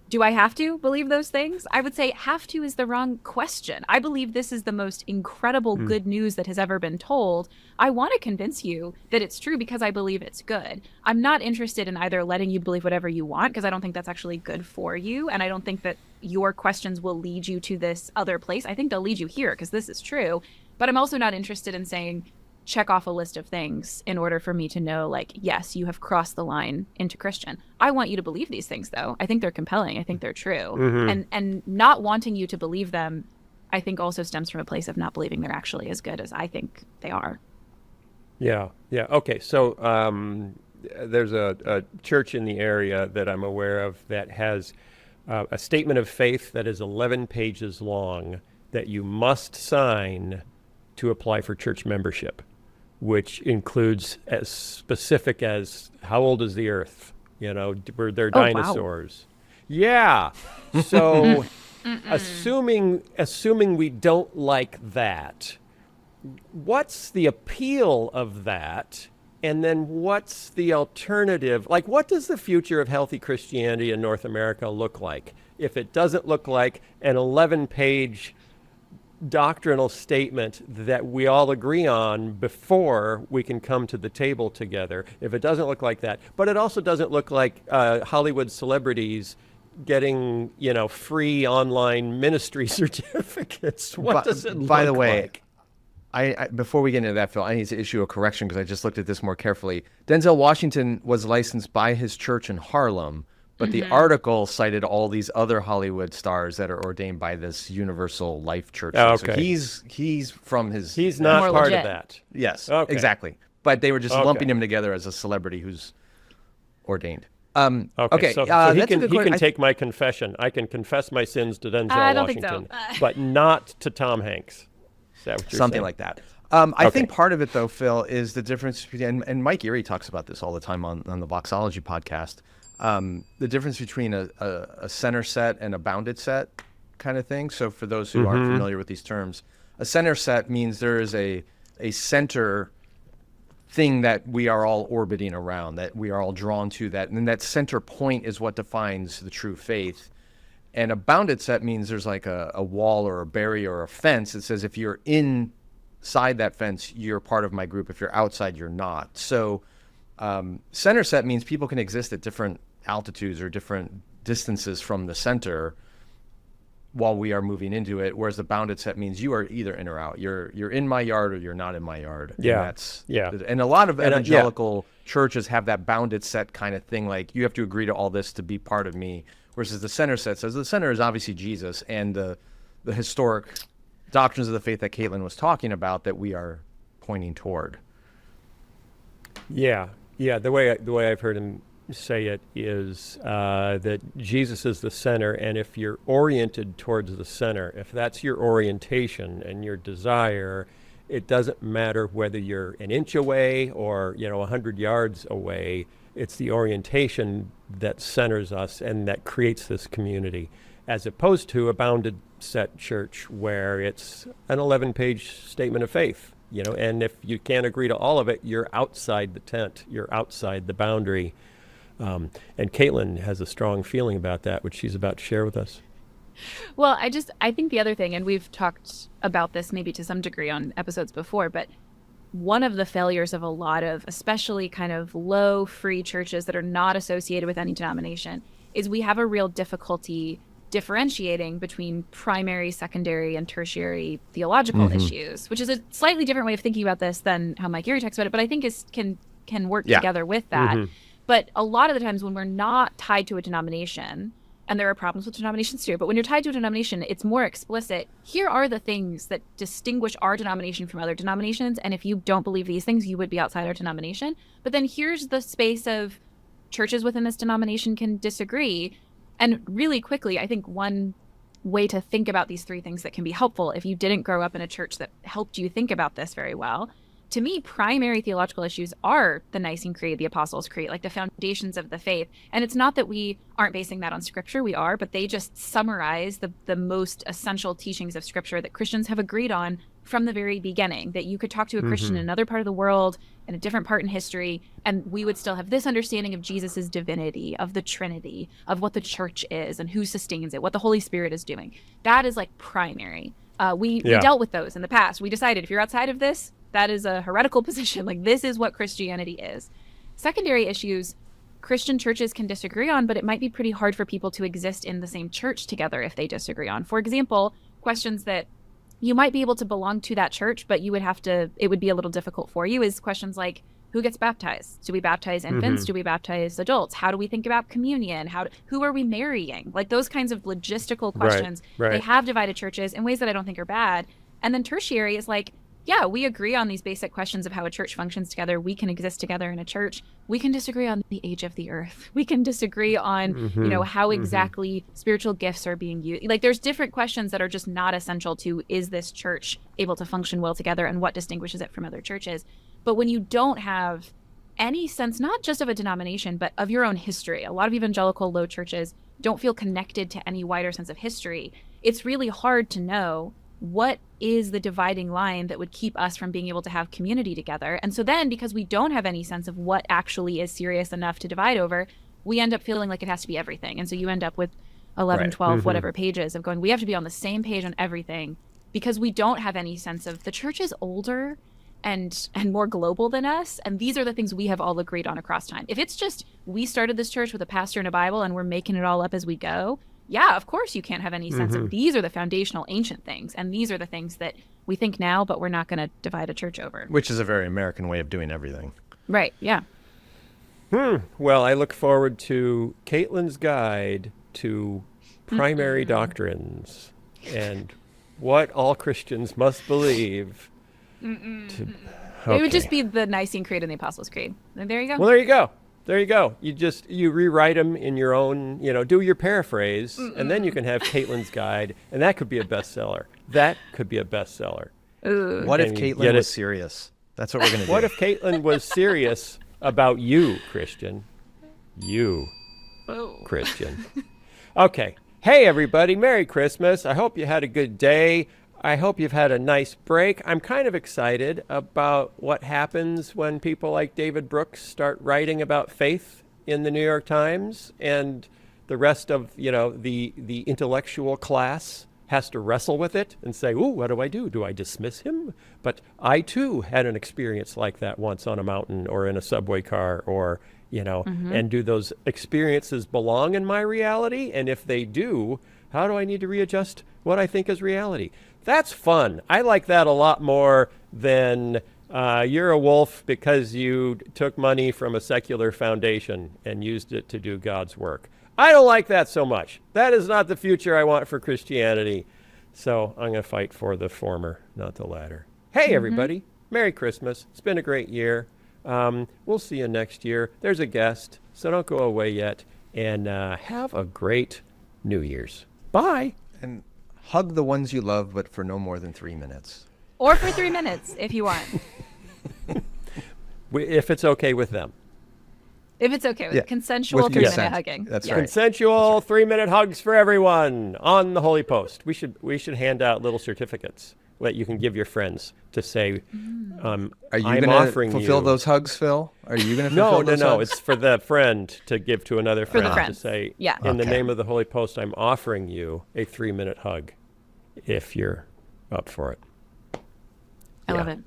do I have to believe those things? I would say have to is the wrong question. I believe this is the most incredible good news that has ever been told. I want to convince you that it's true because I believe it's good. I'm not interested in either letting you believe whatever you want because I don't think that's actually good for you. And I don't think that your questions will lead you to this other place. I think they'll lead you here because this is true. But I'm also not interested in saying, check off a list of things in order for me to know, like, yes, you have crossed the line into Christian. I want you to believe these things, though. I think they're compelling. I think they're true. And not wanting you to believe them, I think also stems from a place of not believing they're actually as good as I think they are. Yeah. Okay, so there's a church in the area that I'm aware of that has a statement of faith that is 11 pages long that you must sign to apply for church membership, which includes as specific as how old is the earth? Were there dinosaurs? Wow. Yeah. So assuming we don't like that, what's the appeal of that? And then what's the alternative? Like, what does the future of healthy Christianity in North America look like if it doesn't look like an 11-page doctrinal statement that we all agree on before we can come to the table together? If it doesn't look like that, but it also doesn't look like Hollywood celebrities getting, free online ministry certificates. What does it look like? By the way, I before we get into that, Phil, I need to issue a correction because I just looked at this more carefully. Denzel Washington was licensed by his church in Harlem, but the article cited all these other Hollywood stars that are ordained by this Universal Life Church. Oh, okay. So he's from his... He's not more part legit. of that. Yes, Okay. exactly. But they were just lumping him together as a celebrity who's ordained. Okay, so he can take my confession. I can confess my sins to Denzel I don't Washington, think so. but not to Tom Hanks. Is that what you're Something saying? like that. I think part of it, though, Phil, is the difference between, and Mike Erie talks about this all the time on the Voxology podcast, the difference between a center set and a bounded set kind of thing. So for those who aren't familiar with these terms, a center set means there is a center thing that we are all orbiting around, that we are all drawn to, that, and that center point is what defines the true faith. And a bounded set means there's like a wall or a barrier or a fence that says if you're inside that fence, you're part of my group. If you're outside, you're not. So center set means people can exist at different altitudes or different distances from the center while we are moving into it, whereas the bounded set means you are either in or out. You're in my yard or you're not in my yard. Yeah. And a lot of evangelical churches have that bounded set kind of thing, like you have to agree to all this to be part of me, versus the center set says the center is obviously Jesus and the historic doctrines of the faith that Caitlin was talking about that we are pointing toward. Yeah. The way I've heard him say it is that Jesus is the center, and if you're oriented towards the center, if that's your orientation and your desire, it doesn't matter whether you're an inch away or 100 yards away. It's the orientation that centers us and that creates this community, as opposed to a bounded set church where it's an 11-page statement of faith. And if you can't agree to all of it, you're outside the tent, you're outside the boundary. And Caitlin has a strong feeling about that, which she's about to share with us. Well, I think the other thing, and we've talked about this maybe to some degree on episodes before, but one of the failures of a lot of, especially kind of low free churches that are not associated with any denomination, is we have a real difficulty differentiating between primary, secondary, and tertiary theological issues, which is a slightly different way of thinking about this than how Mike Erie talks about it, but I think can work together with that. But a lot of the times when we're not tied to a denomination, and there are problems with denominations too, but when you're tied to a denomination, it's more explicit. Here are the things that distinguish our denomination from other denominations, and if you don't believe these things, you would be outside our denomination. But then here's the space of churches within this denomination can disagree. And really quickly, I think one way to think about these three things that can be helpful if you didn't grow up in a church that helped you think about this very well, to me, primary theological issues are the Nicene Creed, the Apostles' Creed, like the foundations of the faith. And it's not that we aren't basing that on Scripture, we are, but they just summarize the most essential teachings of Scripture that Christians have agreed on from the very beginning, that you could talk to a Christian in another part of the world, in a different part in history, and we would still have this understanding of Jesus's divinity, of the Trinity, of what the church is and who sustains it, what the Holy Spirit is doing. That is like primary. We dealt with those in the past. We decided if you're outside of this, that is a heretical position. Like, this is what Christianity is. Secondary issues, Christian churches can disagree on, but it might be pretty hard for people to exist in the same church together if they disagree on. For example, questions that you might be able to belong to that church, but it would be a little difficult for you, is questions like, who gets baptized? Do we baptize infants? Do we baptize adults? How do we think about communion? Who are we marrying? Like, those kinds of logistical questions. Right. They have divided churches in ways that I don't think are bad. And then tertiary is like, yeah, we agree on these basic questions of how a church functions together. We can exist together in a church. We can disagree on the age of the earth. We can disagree on, how exactly spiritual gifts are being used. Like, there's different questions that are just not essential to, is this church able to function well together, and what distinguishes it from other churches? But when you don't have any sense, not just of a denomination, but of your own history, a lot of evangelical low churches don't feel connected to any wider sense of history. It's really hard to know what is the dividing line that would keep us from being able to have community together. And so then, because we don't have any sense of what actually is serious enough to divide over, we end up feeling like it has to be everything. And so you end up with 11, 12, whatever pages of going, we have to be on the same page on everything, because we don't have any sense of the church is older and more global than us. And these are the things we have all agreed on across time. If it's just, we started this church with a pastor and a Bible and we're making it all up as we go, yeah, of course you can't have any sense of these are the foundational ancient things, and these are the things that we think now, but we're not going to divide a church over. Which is a very American way of doing everything. Right, yeah. Well, I look forward to Caitlin's guide to primary doctrines and what all Christians must believe. It would just be the Nicene Creed and the Apostles' Creed. And there you go. Well, there you go. There you go. You rewrite them in your own, do your paraphrase, and then you can have Caitlin's guide, and that could be a bestseller. What if Caitlin was serious? That's what we're going to do. What if Caitlin was serious about you, Christian? Christian. Okay. Hey, everybody. Merry Christmas. I hope you had a good day. I hope you've had a nice break. I'm kind of excited about what happens when people like David Brooks start writing about faith in the New York Times, and the rest of, the intellectual class has to wrestle with it and say, ooh, what do I do? Do I dismiss him? But I, too, had an experience like that once on a mountain or in a subway car or, and do those experiences belong in my reality? And if they do, how do I need to readjust what I think is reality? That's fun. I like that a lot more than you're a wolf because you took money from a secular foundation and used it to do God's work. I don't like that so much. That is not the future I want for Christianity. So I'm going to fight for the former, not the latter. Hey, everybody. Merry Christmas. It's been a great year. We'll see you next year. There's a guest, so don't go away yet. And have a great New Year's. Bye. And hug the ones you love, but for no more than 3 minutes. Or for 3 minutes, if you want. If it's okay with them. If it's okay with Yeah. consensual With 3-minute consent. hugging. That's Yeah. right. Consensual 3-minute hugs for everyone on the Holy Post. We should hand out little certificates that you can give your friends to say, Are you I'm going to offering fulfill you. those hugs, Phil? Are you going to fulfill those No. hugs? It's for the friend to give to another For friend the to friends. say, Yeah. in the Okay. name of the Holy Post, I'm offering you a 3-minute hug if you're up for it. I love it.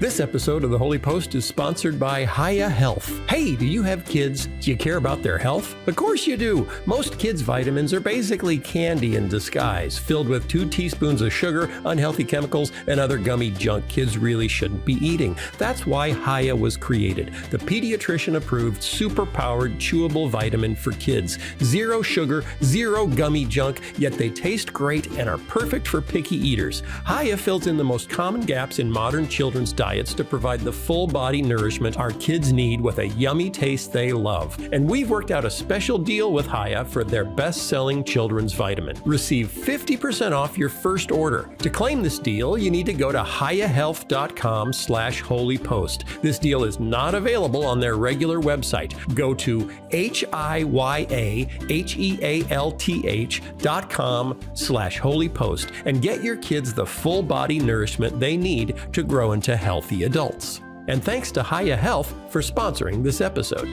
This episode of The Holy Post is sponsored by Hiya Health. Hey, do you have kids? Do you care about their health? Of course you do. Most kids' vitamins are basically candy in disguise, filled with 2 teaspoons of sugar, unhealthy chemicals, and other gummy junk kids really shouldn't be eating. That's why Hiya was created, the pediatrician-approved, super-powered, chewable vitamin for kids. 0 sugar, 0 gummy junk, yet they taste great and are perfect for picky eaters. Hiya fills in the most common gaps in modern children's diets to provide the full body nourishment our kids need with a yummy taste they love. And we've worked out a special deal with Hiya for their best-selling children's vitamin. Receive 50% off your first order. To claim this deal, you need to go to hiyahealth.com/holypost. This deal is not available on their regular website. Go to hiyahealth.com/holypost and get your kids the full body nourishment they need to grow into healthy adults. And thanks to Hiya Health for sponsoring this episode.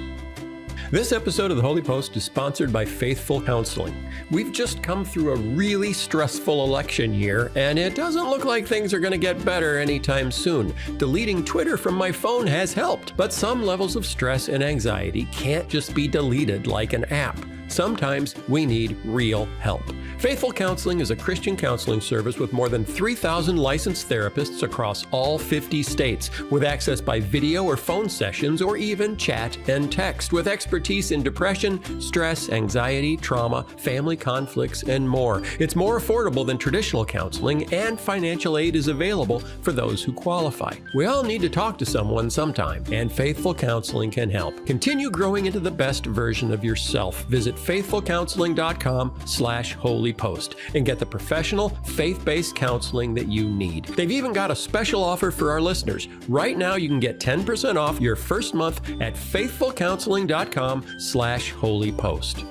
This episode of The Holy Post is sponsored by Faithful Counseling. We've just come through a really stressful election year, and it doesn't look like things are going to get better anytime soon. Deleting Twitter from my phone has helped, but some levels of stress and anxiety can't just be deleted like an app. Sometimes we need real help. Faithful Counseling is a Christian counseling service with more than 3,000 licensed therapists across all 50 states, with access by video or phone sessions, or even chat and text, with expertise in depression, stress, anxiety, trauma, family conflicts, and more. It's more affordable than traditional counseling, and financial aid is available for those who qualify. We all need to talk to someone sometime, and Faithful Counseling can help. Continue growing into the best version of yourself. Visit faithfulcounseling.com/holypost and get the professional, faith-based counseling that you need. They've even got a special offer for our listeners. Right now, you can get 10% off your first month at faithfulcounseling.com/holypost.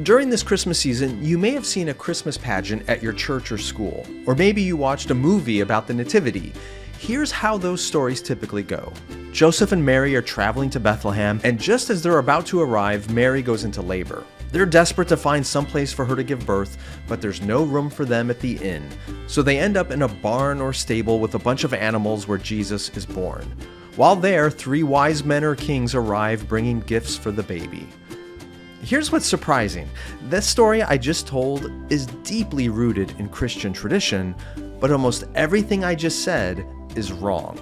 During this Christmas season, you may have seen a Christmas pageant at your church or school, or maybe you watched a movie about the Nativity. Here's how those stories typically go. Joseph and Mary are traveling to Bethlehem, and just as they're about to arrive, Mary goes into labor. They're desperate to find some place for her to give birth, but there's no room for them at the inn. So they end up in a barn or stable with a bunch of animals where Jesus is born. While there, 3 wise men or kings arrive bringing gifts for the baby. Here's what's surprising. This story I just told is deeply rooted in Christian tradition, but almost everything I just said is wrong.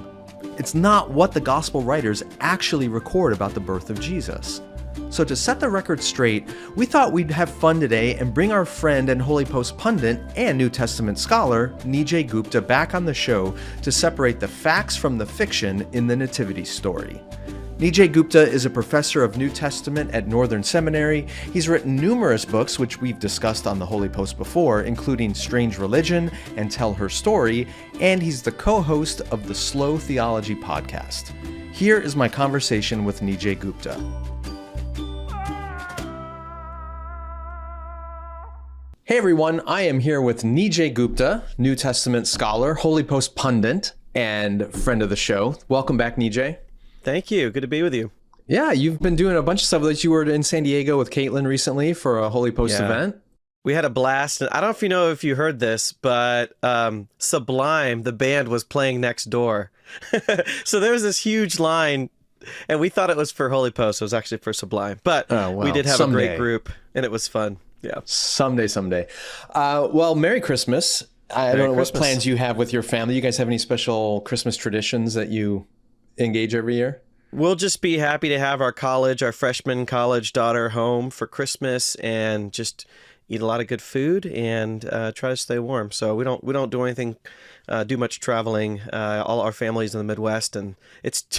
It's not what the gospel writers actually record about the birth of Jesus. So to set the record straight, we thought we'd have fun today and bring our friend and Holy Post pundit and New Testament scholar, Nijay Gupta, back on the show to separate the facts from the fiction in the Nativity story. Nijay Gupta is a professor of New Testament at Northern Seminary. He's written numerous books, which we've discussed on the Holy Post before, including Strange Religion and Tell Her Story, and he's the co-host of the Slow Theology podcast. Here is my conversation with Nijay Gupta. Hey everyone, I am here with Nijay Gupta, New Testament scholar, Holy Post pundit, and friend of the show. Welcome back, Nijay. Thank you. Good to be with you. Yeah, you've been doing a bunch of stuff. Like you were in San Diego with Caitlin recently for a Holy Post event. We had a blast. I don't know if you heard this, but Sublime, the band, was playing next door. So there was this huge line, and we thought it was for Holy Post. It was actually for Sublime. But we did have a great group, and it was fun. Yeah. Someday. Well, Merry Christmas. I don't know what plans you have with your family. You guys have any special Christmas traditions that you engage every year? We'll just be happy to have our freshman college daughter home for Christmas and just eat a lot of good food and try to stay warm. So we don't do anything, do much traveling. All our family's in the Midwest, and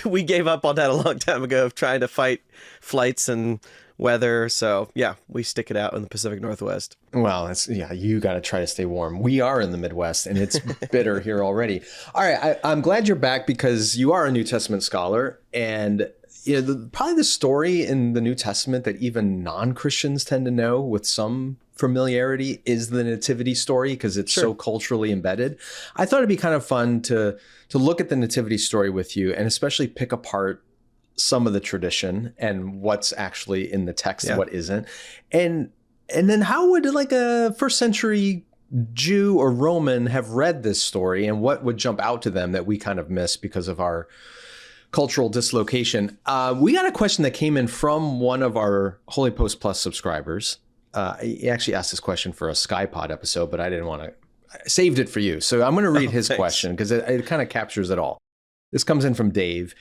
we gave up on that a long time ago of trying to fight flights and weather. So yeah, we stick it out in the Pacific Northwest. Well, you got to try to stay warm. We are in the Midwest, and it's bitter here already. All right, I'm glad you're back because you are a New Testament scholar, and probably the story in the New Testament that even non-Christians tend to know with some familiarity is the nativity story because it's so culturally embedded. I thought it'd be kind of fun to look at the nativity story with you and especially pick apart some of the tradition and what's actually in the text and what isn't. And then how would like a first century Jew or Roman have read this story and what would jump out to them that we kind of miss because of our cultural dislocation? We got a question that came in from one of our Holy Post Plus subscribers. He actually asked this question for a SkyPod episode, but I didn't want to. I saved it for you. So I'm going to read his question because it kind of captures it all. This comes in from Dave.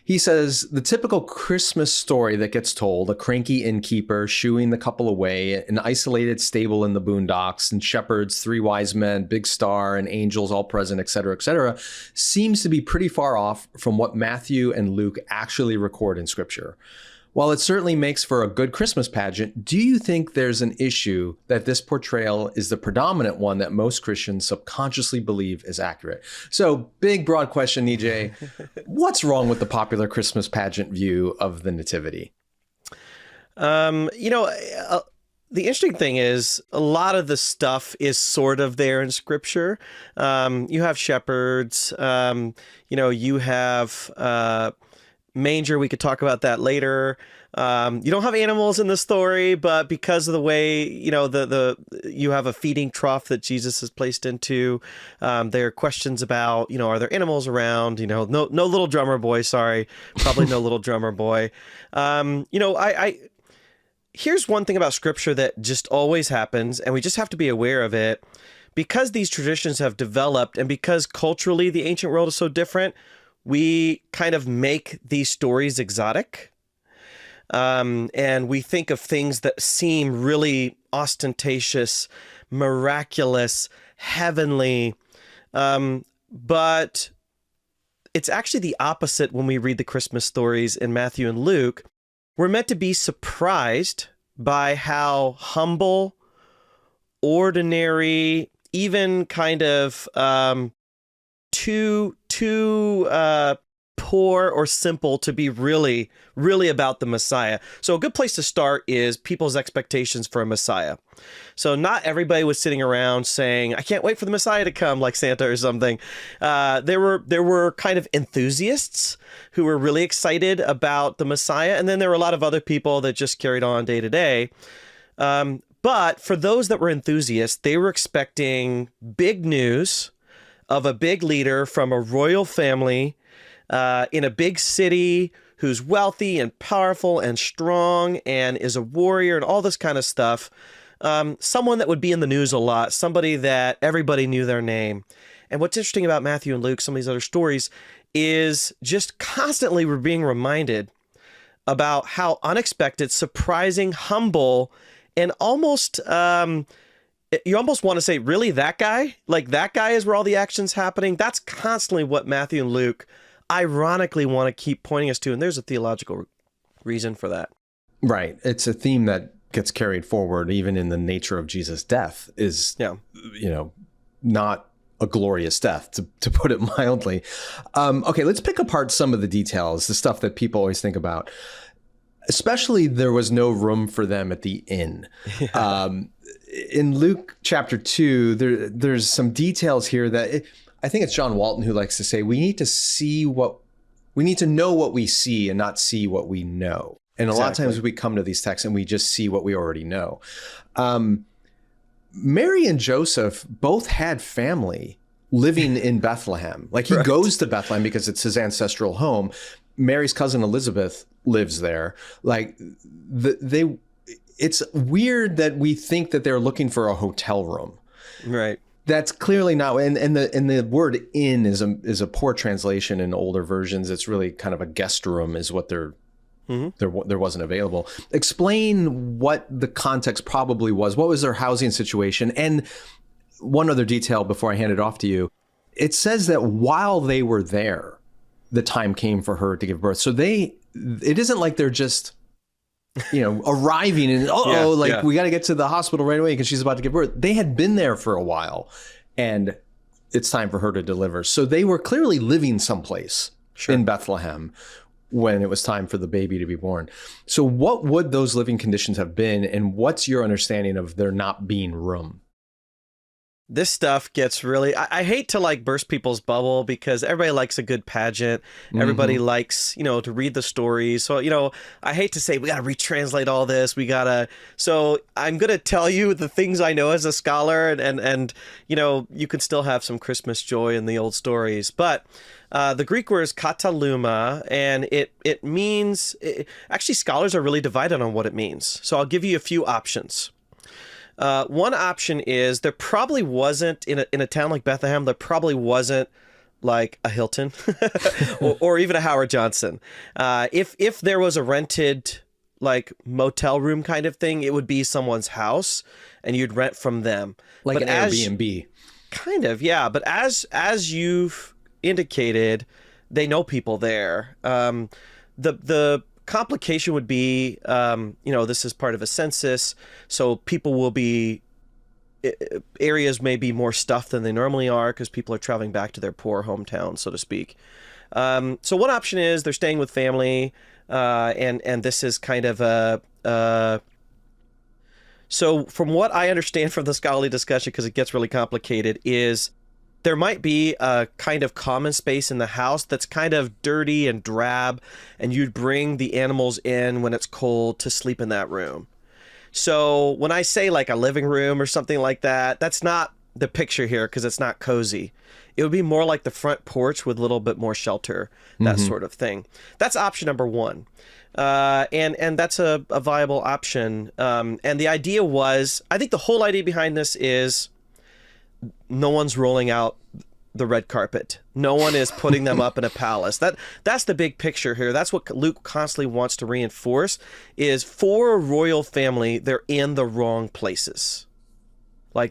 He says, the typical Christmas story that gets told, a cranky innkeeper shooing the couple away, an isolated stable in the boondocks, and shepherds, 3 wise men, big star, and angels all present, et cetera, seems to be pretty far off from what Matthew and Luke actually record in Scripture. While it certainly makes for a good Christmas pageant, do you think there's an issue that this portrayal is the predominant one that most Christians subconsciously believe is accurate? So, big, broad question, Nijay. What's wrong with the popular Christmas pageant view of the Nativity? The interesting thing is a lot of the stuff is sort of there in Scripture. You have shepherds, you have manger. We could talk about that later. You don't have animals in the story, but because of the way, you have a feeding trough that Jesus is placed into. There are questions about, are there animals around? No little drummer boy. Sorry, probably no little drummer boy. Here's one thing about Scripture that just always happens, and we just have to be aware of it. Because these traditions have developed, and because culturally the ancient world is so different, we kind of make these stories exotic. And we think of things that seem really ostentatious, miraculous, heavenly. But it's actually the opposite when we read the Christmas stories in Matthew and Luke. We're meant to be surprised by how humble, ordinary, even kind of too poor or simple to be really, really about the Messiah. So a good place to start is people's expectations for a Messiah. So not everybody was sitting around saying, I can't wait for the Messiah to come, like Santa or something. There were kind of enthusiasts who were really excited about the Messiah. And then there were a lot of other people that just carried on day to day. But for those that were enthusiasts, they were expecting big news of a big leader from a royal family in a big city who's wealthy and powerful and strong and is a warrior and all this kind of stuff. Someone that would be in the news a lot, somebody that everybody knew their name. And what's interesting about Matthew and Luke, some of these other stories, is just constantly we're being reminded about how unexpected, surprising, humble, and almost... you almost want to say, really, that guy? Like, that guy is where all the action's happening? That's constantly what Matthew and Luke ironically want to keep pointing us to, and there's a theological reason for that. Right. It's a theme that gets carried forward even in the nature of Jesus' death is, not a glorious death, to put it mildly. Okay, let's pick apart some of the details, the stuff that people always think about. Especially there was no room for them at the inn. In Luke chapter 2, there's some details here that I think it's John Walton who likes to say, we need to know what we see and not see what we know. And a lot of times we come to these texts and we just see what we already know. Mary and Joseph both had family living in Bethlehem. Like he goes to Bethlehem because it's his ancestral home. Mary's cousin Elizabeth lives there. Like it's weird that we think that they're looking for a hotel room. Right. That's clearly not, and the word inn is a poor translation in older versions. It's really kind of a guest room is what there wasn't available. Explain what the context probably was. What was their housing situation? And one other detail before I hand it off to you. It says that while they were there, the time came for her to give birth. So it isn't like they're just, arriving and we got to get to the hospital right away because she's about to give birth. They had been there for a while and it's time for her to deliver. So they were clearly living someplace in Bethlehem when it was time for the baby to be born. So what would those living conditions have been? And what's your understanding of there not being room? This stuff gets really, I hate to burst people's bubble because everybody likes a good pageant. Everybody likes, to read the stories. So, I hate to say we got to retranslate all this. So I'm going to tell you the things I know as a scholar and you can still have some Christmas joy in the old stories. But the Greek word is kataluma, and it means, actually scholars are really divided on what it means. So I'll give you a few options. One option is there probably wasn't in a town like Bethlehem. There probably wasn't like a Hilton or even a Howard Johnson. If there was a rented motel room kind of thing, it would be someone's house and you'd rent from them. Like an Airbnb. Kind of, yeah. But as you've indicated, they know people there. The complication would be, this is part of a census, so people will be, areas may be more stuffed than they normally are because people are traveling back to their poor hometown, so to speak. So one option is they're staying with family, and this is kind of so from what I understand from the scholarly discussion, because it gets really complicated, is there might be a kind of common space in the house that's kind of dirty and drab, and you'd bring the animals in when it's cold to sleep in that room. So when I say a living room or something like that, that's not the picture here because it's not cozy. It would be more like the front porch with a little bit more shelter, that sort of thing. That's option number one. And that's a viable option. And the idea was, I think the whole idea behind this is, no one's rolling out the red carpet. No one is putting them up in a palace. That's the big picture here. That's what Luke constantly wants to reinforce is for a royal family, they're in the wrong places.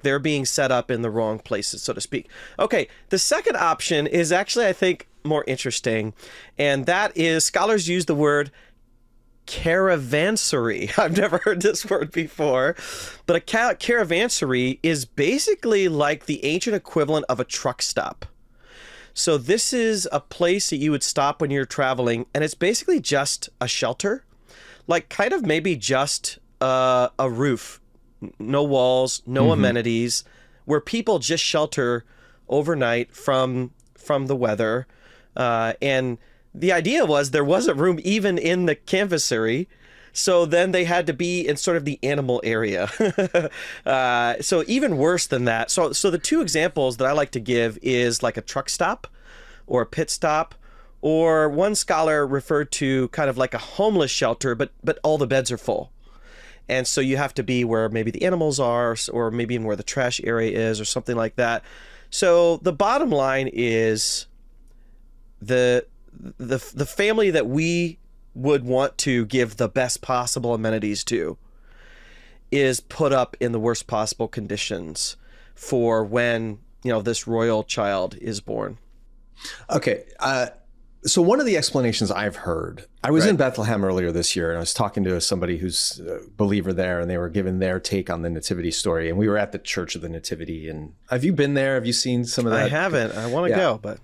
They're being set up in the wrong places, so to speak. Okay, the second option is actually, I think, more interesting. And that is, scholars use the word caravansary. I've never heard this word before, but a caravansary is basically like the ancient equivalent of a truck stop. So this is a place that you would stop when you're traveling, and it's basically just a shelter, kind of maybe just a roof, no walls, no amenities, where people just shelter overnight from the weather, and the idea was there wasn't room even in the canvassary, so then they had to be in sort of the animal area. So even worse than that. So the two examples that I like to give is like a truck stop or a pit stop, or one scholar referred to kind of like a homeless shelter, but all the beds are full. And so you have to be where maybe the animals are, or maybe in where the trash area is, or something like that. So the bottom line is the family that we would want to give the best possible amenities to is put up in the worst possible conditions for when, this royal child is born. Okay. So one of the explanations I've heard, I was in Bethlehem earlier this year, and I was talking to somebody who's a believer there, and they were giving their take on the nativity story. And we were at the Church of the Nativity. And have you been there? Have you seen some of that? I haven't. I want to go, but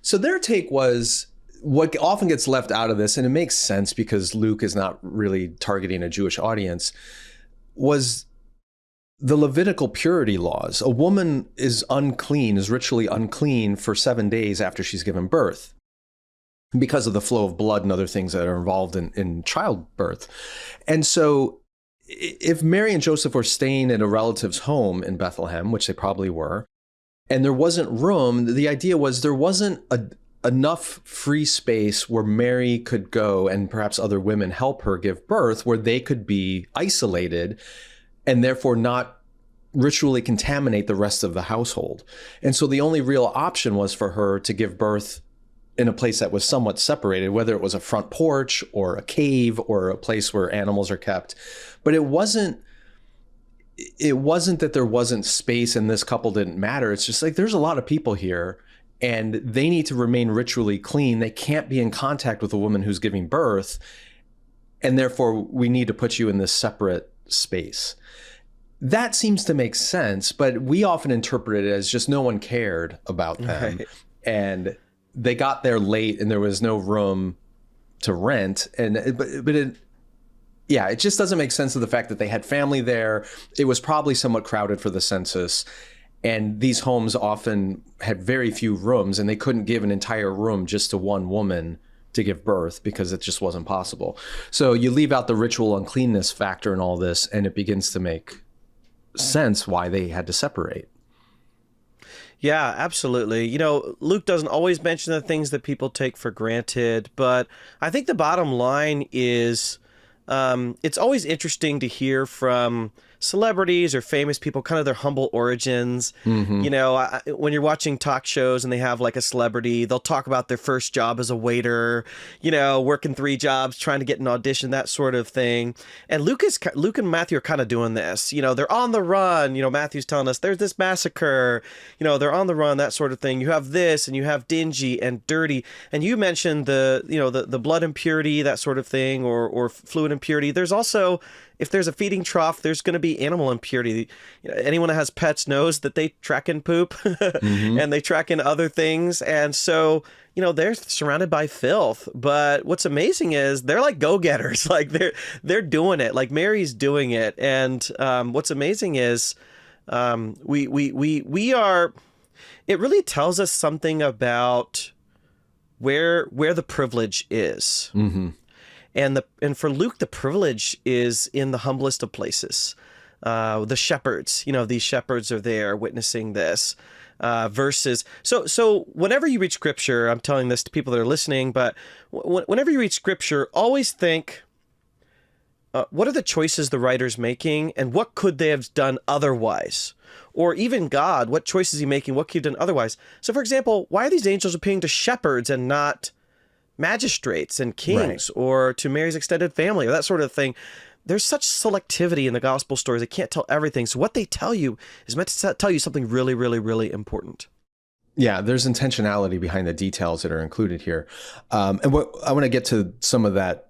so their take was, what often gets left out of this, and it makes sense because Luke is not really targeting a Jewish audience, was the Levitical purity laws. A woman is ritually unclean for 7 days after she's given birth because of the flow of blood and other things that are involved in childbirth. And so if Mary and Joseph were staying at a relative's home in Bethlehem, which they probably were, and there wasn't room, the idea was there wasn't enough free space where Mary could go and perhaps other women help her give birth, where they could be isolated and therefore not ritually contaminate the rest of the household. And so the only real option was for her to give birth in a place that was somewhat separated, whether it was a front porch or a cave or a place where animals are kept. But it wasn't that there wasn't space and this couple didn't matter. It's just like, there's a lot of people here and they need to remain ritually clean. They can't be in contact with a woman who's giving birth. And therefore we need to put you in this separate space. That seems to make sense, but we often interpret it as just no one cared about them. Right. And they got there late and there was no room to rent. It just doesn't make sense of the fact that they had family there. It was probably somewhat crowded for the census. And these homes often had very few rooms and they couldn't give an entire room just to one woman to give birth because it just wasn't possible. So you leave out the ritual uncleanness factor in all this and it begins to make sense why they had to separate. Yeah, absolutely. You know, Luke doesn't always mention the things that people take for granted, but I think the bottom line is it's always interesting to hear from celebrities or famous people, kind of their humble origins. Mm-hmm. You know, when you're watching talk shows and they have like a celebrity, they'll talk about their first job as a waiter, you know, working 3 jobs, trying to get an audition, that sort of thing. And Luke and Matthew are kind of doing this. You know, they're on the run. You know, Matthew's telling us there's this massacre. You know, they're on the run, that sort of thing. You have this and you have dingy and dirty. And you mentioned the blood impurity, that sort of thing, or fluid impurity. There's also, if there's a feeding trough, there's going to be animal impurity. You know, anyone that has pets knows that they track in poop mm-hmm. and they track in other things. And so, you know, they're surrounded by filth. But what's amazing is they're like go-getters. Like they're doing it. Like Mary's doing it. And what's amazing is we are. It really tells us something about where the privilege is. Mm-hmm. And for Luke, the privilege is in the humblest of places. The shepherds, you know, these shepherds are there witnessing this. Versus, so whenever you read Scripture, I'm telling this to people that are listening, but whenever you read Scripture, always think, what are the choices the writer's making, and what could they have done otherwise? Or even God, what choices is he making? What could he have done otherwise? So, for example, why are these angels appearing to shepherds and not magistrates and kings, right, or to Mary's extended family, or that sort of thing? There's such selectivity in the gospel stories. They can't tell everything. So what they tell you is meant to tell you something really, really, really important. Yeah, there's intentionality behind the details that are included here. And what I want to get to some of that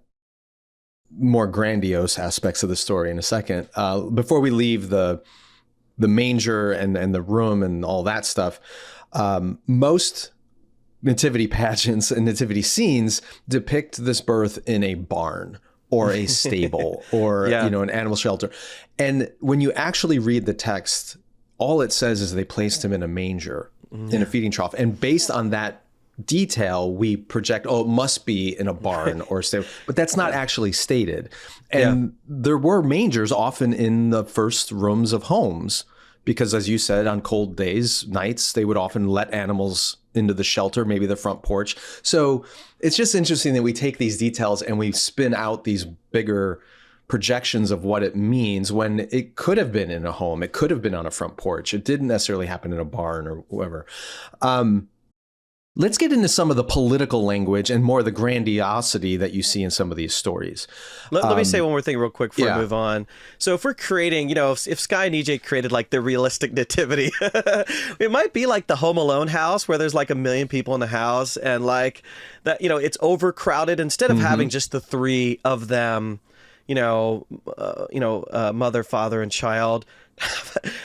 more grandiose aspects of the story in a second. Before we leave the manger and the room and all that stuff, most nativity pageants and nativity scenes depict this birth in a barn or a stable or, yeah, an animal shelter. And when you actually read the text, all it says is they placed him in a manger, in a feeding trough. And based on that detail, we project, it must be in a barn or a stable, but that's not actually stated. And there were mangers often in the first rooms of homes, because as you said, on cold days, nights, they would often let animals into the shelter, maybe the front porch. So it's just interesting that we take these details and we spin out these bigger projections of what it means when it could have been in a home. It could have been on a front porch. It didn't necessarily happen in a barn or whatever. Let's get into some of the political language and more the grandiosity that you see in some of these stories. Let me say one more thing real quick before we move on. So if we're creating, if Sky and Nijay created like the realistic nativity, it might be like the Home Alone house where there's like 1 million people in the house and like that, it's overcrowded. Instead of having just the 3 of them, mother, father, and child,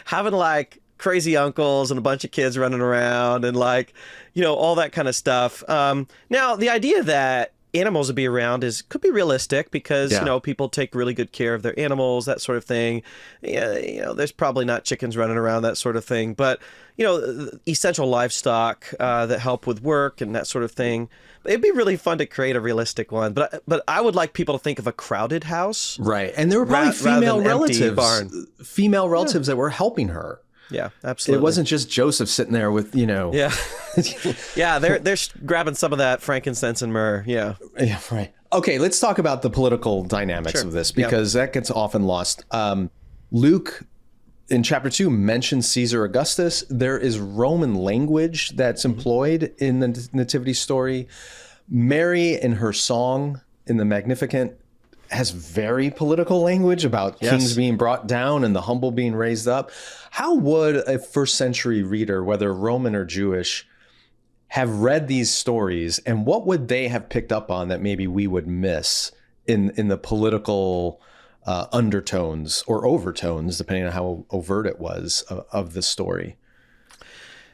having like crazy uncles and a bunch of kids running around and like, all that kind of stuff. Now, the idea that animals would be around could be realistic because, people take really good care of their animals, that sort of thing. There's probably not chickens running around, that sort of thing. But, essential livestock that help with work and that sort of thing. It'd be really fun to create a realistic one. But I would like people to think of a crowded house. Right. And there were probably female relatives that were helping her. Yeah, absolutely. It wasn't just Joseph sitting there with, Yeah. Yeah, they're grabbing some of that frankincense and myrrh. Yeah. Yeah, right. Okay, let's talk about the political dynamics of this because that gets often lost. Luke in chapter 2 mentions Caesar Augustus. There is Roman language that's employed in the nativity story. Mary in her song in the Magnificat has very political language about kings being brought down and the humble being raised up. How would a first century reader, whether Roman or Jewish, have read these stories, and what would they have picked up on that maybe we would miss in the political undertones or overtones, depending on how overt it was, of the story?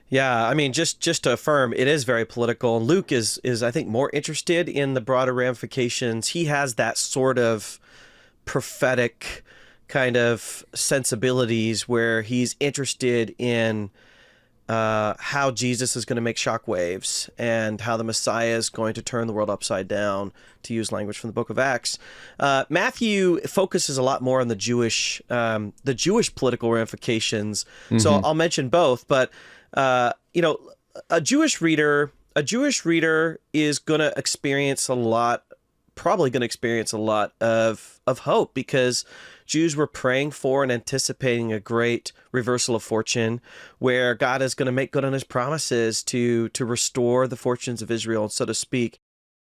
Yeah, I mean, just to affirm, it is very political. And Luke is I think more interested in the broader ramifications. He has that sort of prophetic kind of sensibilities where he's interested in how Jesus is going to make shockwaves and how the Messiah is going to turn the world upside down, to use language from the book of Acts. Matthew focuses a lot more on the Jewish political ramifications. So I'll mention both, but a Jewish reader is going to experience probably going to experience a lot of hope, because Jews were praying for and anticipating a great reversal of fortune, where God is going to make good on his promises to restore the fortunes of Israel, so to speak.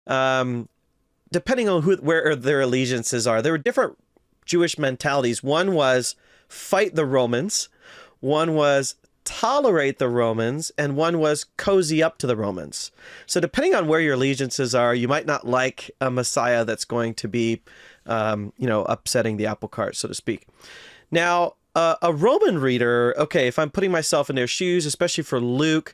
Depending on where their allegiances are, there were different Jewish mentalities. One was fight the Romans, one was tolerate the Romans, and one was cozy up to the Romans. So depending on where your allegiances are, you might not like a Messiah that's going to be, upsetting the apple cart, so to speak. Now, a Roman reader, okay, if I'm putting myself in their shoes, especially for Luke,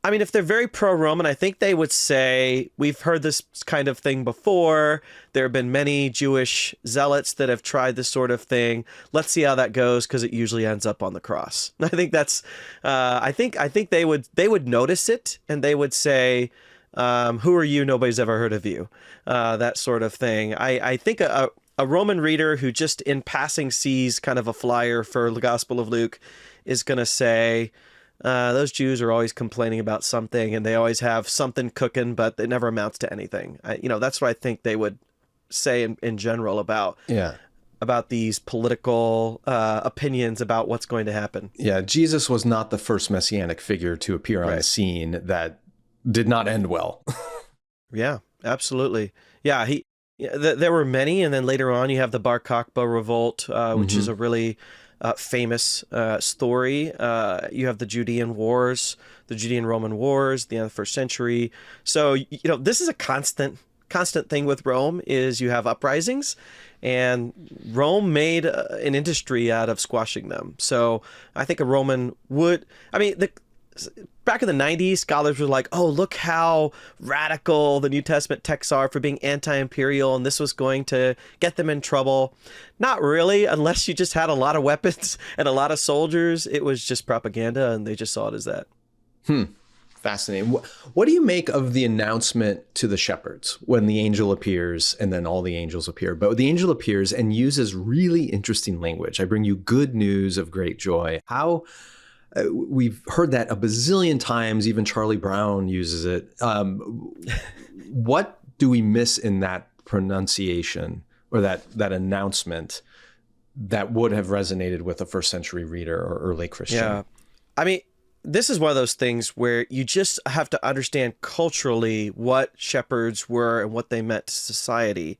I mean, if they're very pro-Roman, I think they would say, we've heard this kind of thing before. There have been many Jewish zealots that have tried this sort of thing. Let's see how that goes, because it usually ends up on the cross. I think that's, I think they would notice it, and they would say, who are you? Nobody's ever heard of you. That sort of thing. I think a Roman reader who just in passing sees kind of a flyer for the Gospel of Luke is going to say, those Jews are always complaining about something, and they always have something cooking, but it never amounts to anything. That's what I think they would say in general about these political opinions about what's going to happen. Yeah, Jesus was not the first messianic figure to appear on the scene that did not end well. Yeah, absolutely. Yeah, there were many, and then later on you have the Bar Kokhba revolt, which is a really famous story. You have the Judean Wars, the Judean-Roman Wars, the end of the first century. So, this is a constant thing with Rome, is you have uprisings, and Rome made an industry out of squashing them. So I think a Roman would, back in the 90s, scholars were like, oh, look how radical the New Testament texts are for being anti-imperial, and this was going to get them in trouble. Not really, unless you just had a lot of weapons and a lot of soldiers. It was just propaganda, and they just saw it as that. Fascinating. What do you make of the announcement to the shepherds when the angel appears, and then all the angels appear? But the angel appears and uses really interesting language. I bring you good news of great joy. How... we've heard that a bazillion times. Even Charlie Brown uses it. What do we miss in that pronunciation or that announcement that would have resonated with a first century reader or early Christian? Yeah. I mean, this is one of those things where you just have to understand culturally what shepherds were and what they meant to society.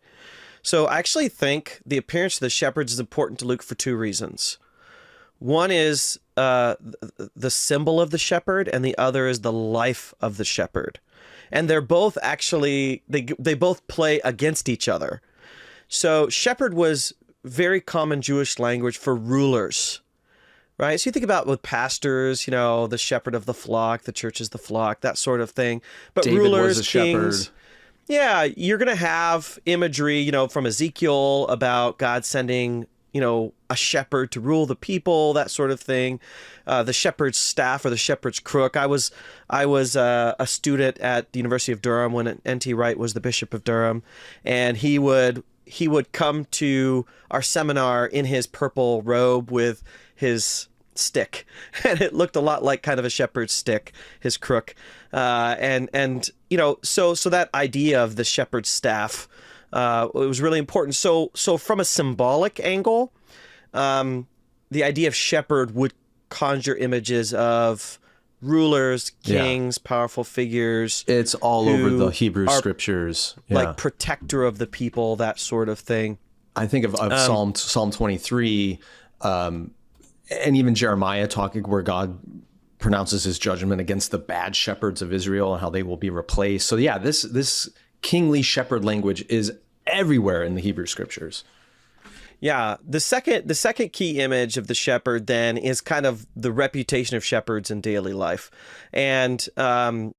So I actually think the appearance of the shepherds is important to Luke for two reasons. One is the symbol of the shepherd, and the other is the life of the shepherd. And they're both actually, they both play against each other. So shepherd was very common Jewish language for rulers, right? So you think about with pastors, the shepherd of the flock, the church is the flock, that sort of thing. But David rulers, was a kings, shepherd. Yeah, you're going to have imagery, from Ezekiel about God sending a shepherd to rule the people, that sort of thing. The shepherd's staff or the shepherd's crook. I was a student at the University of Durham when N.T. Wright was the Bishop of Durham, and he would come to our seminar in his purple robe with his stick, and it looked a lot like kind of a shepherd's stick, his crook, so that idea of the shepherd's staff. It was really important. So from a symbolic angle, the idea of shepherd would conjure images of rulers, kings, powerful figures. It's all over the Hebrew scriptures. Like protector of the people, that sort of thing. I think of Psalm 23, and even Jeremiah talking where God pronounces his judgment against the bad shepherds of Israel and how they will be replaced. So yeah, this kingly shepherd language is everywhere in the Hebrew scriptures. Yeah, the second key image of the shepherd then is kind of the reputation of shepherds in daily life, and the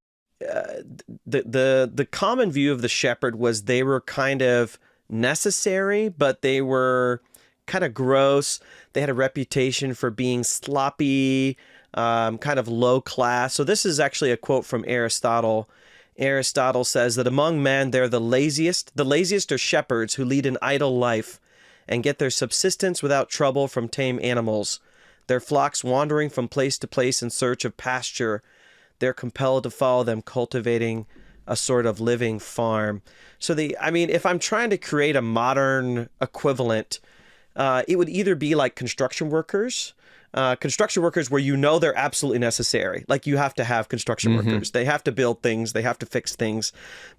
common view of the shepherd was they were kind of necessary, but they were kind of gross. They had a reputation for being sloppy, kind of low class. So this is actually a quote from Aristotle. Aristotle says that among men they're the laziest. The laziest are shepherds who lead an idle life and get their subsistence without trouble from tame animals. Their flocks wandering from place to place in search of pasture, they're compelled to follow them, cultivating a sort of living farm. So if I'm trying to create a modern equivalent, it would either be like construction workers where they're absolutely necessary. Like you have to have construction workers. They have to build things. They have to fix things.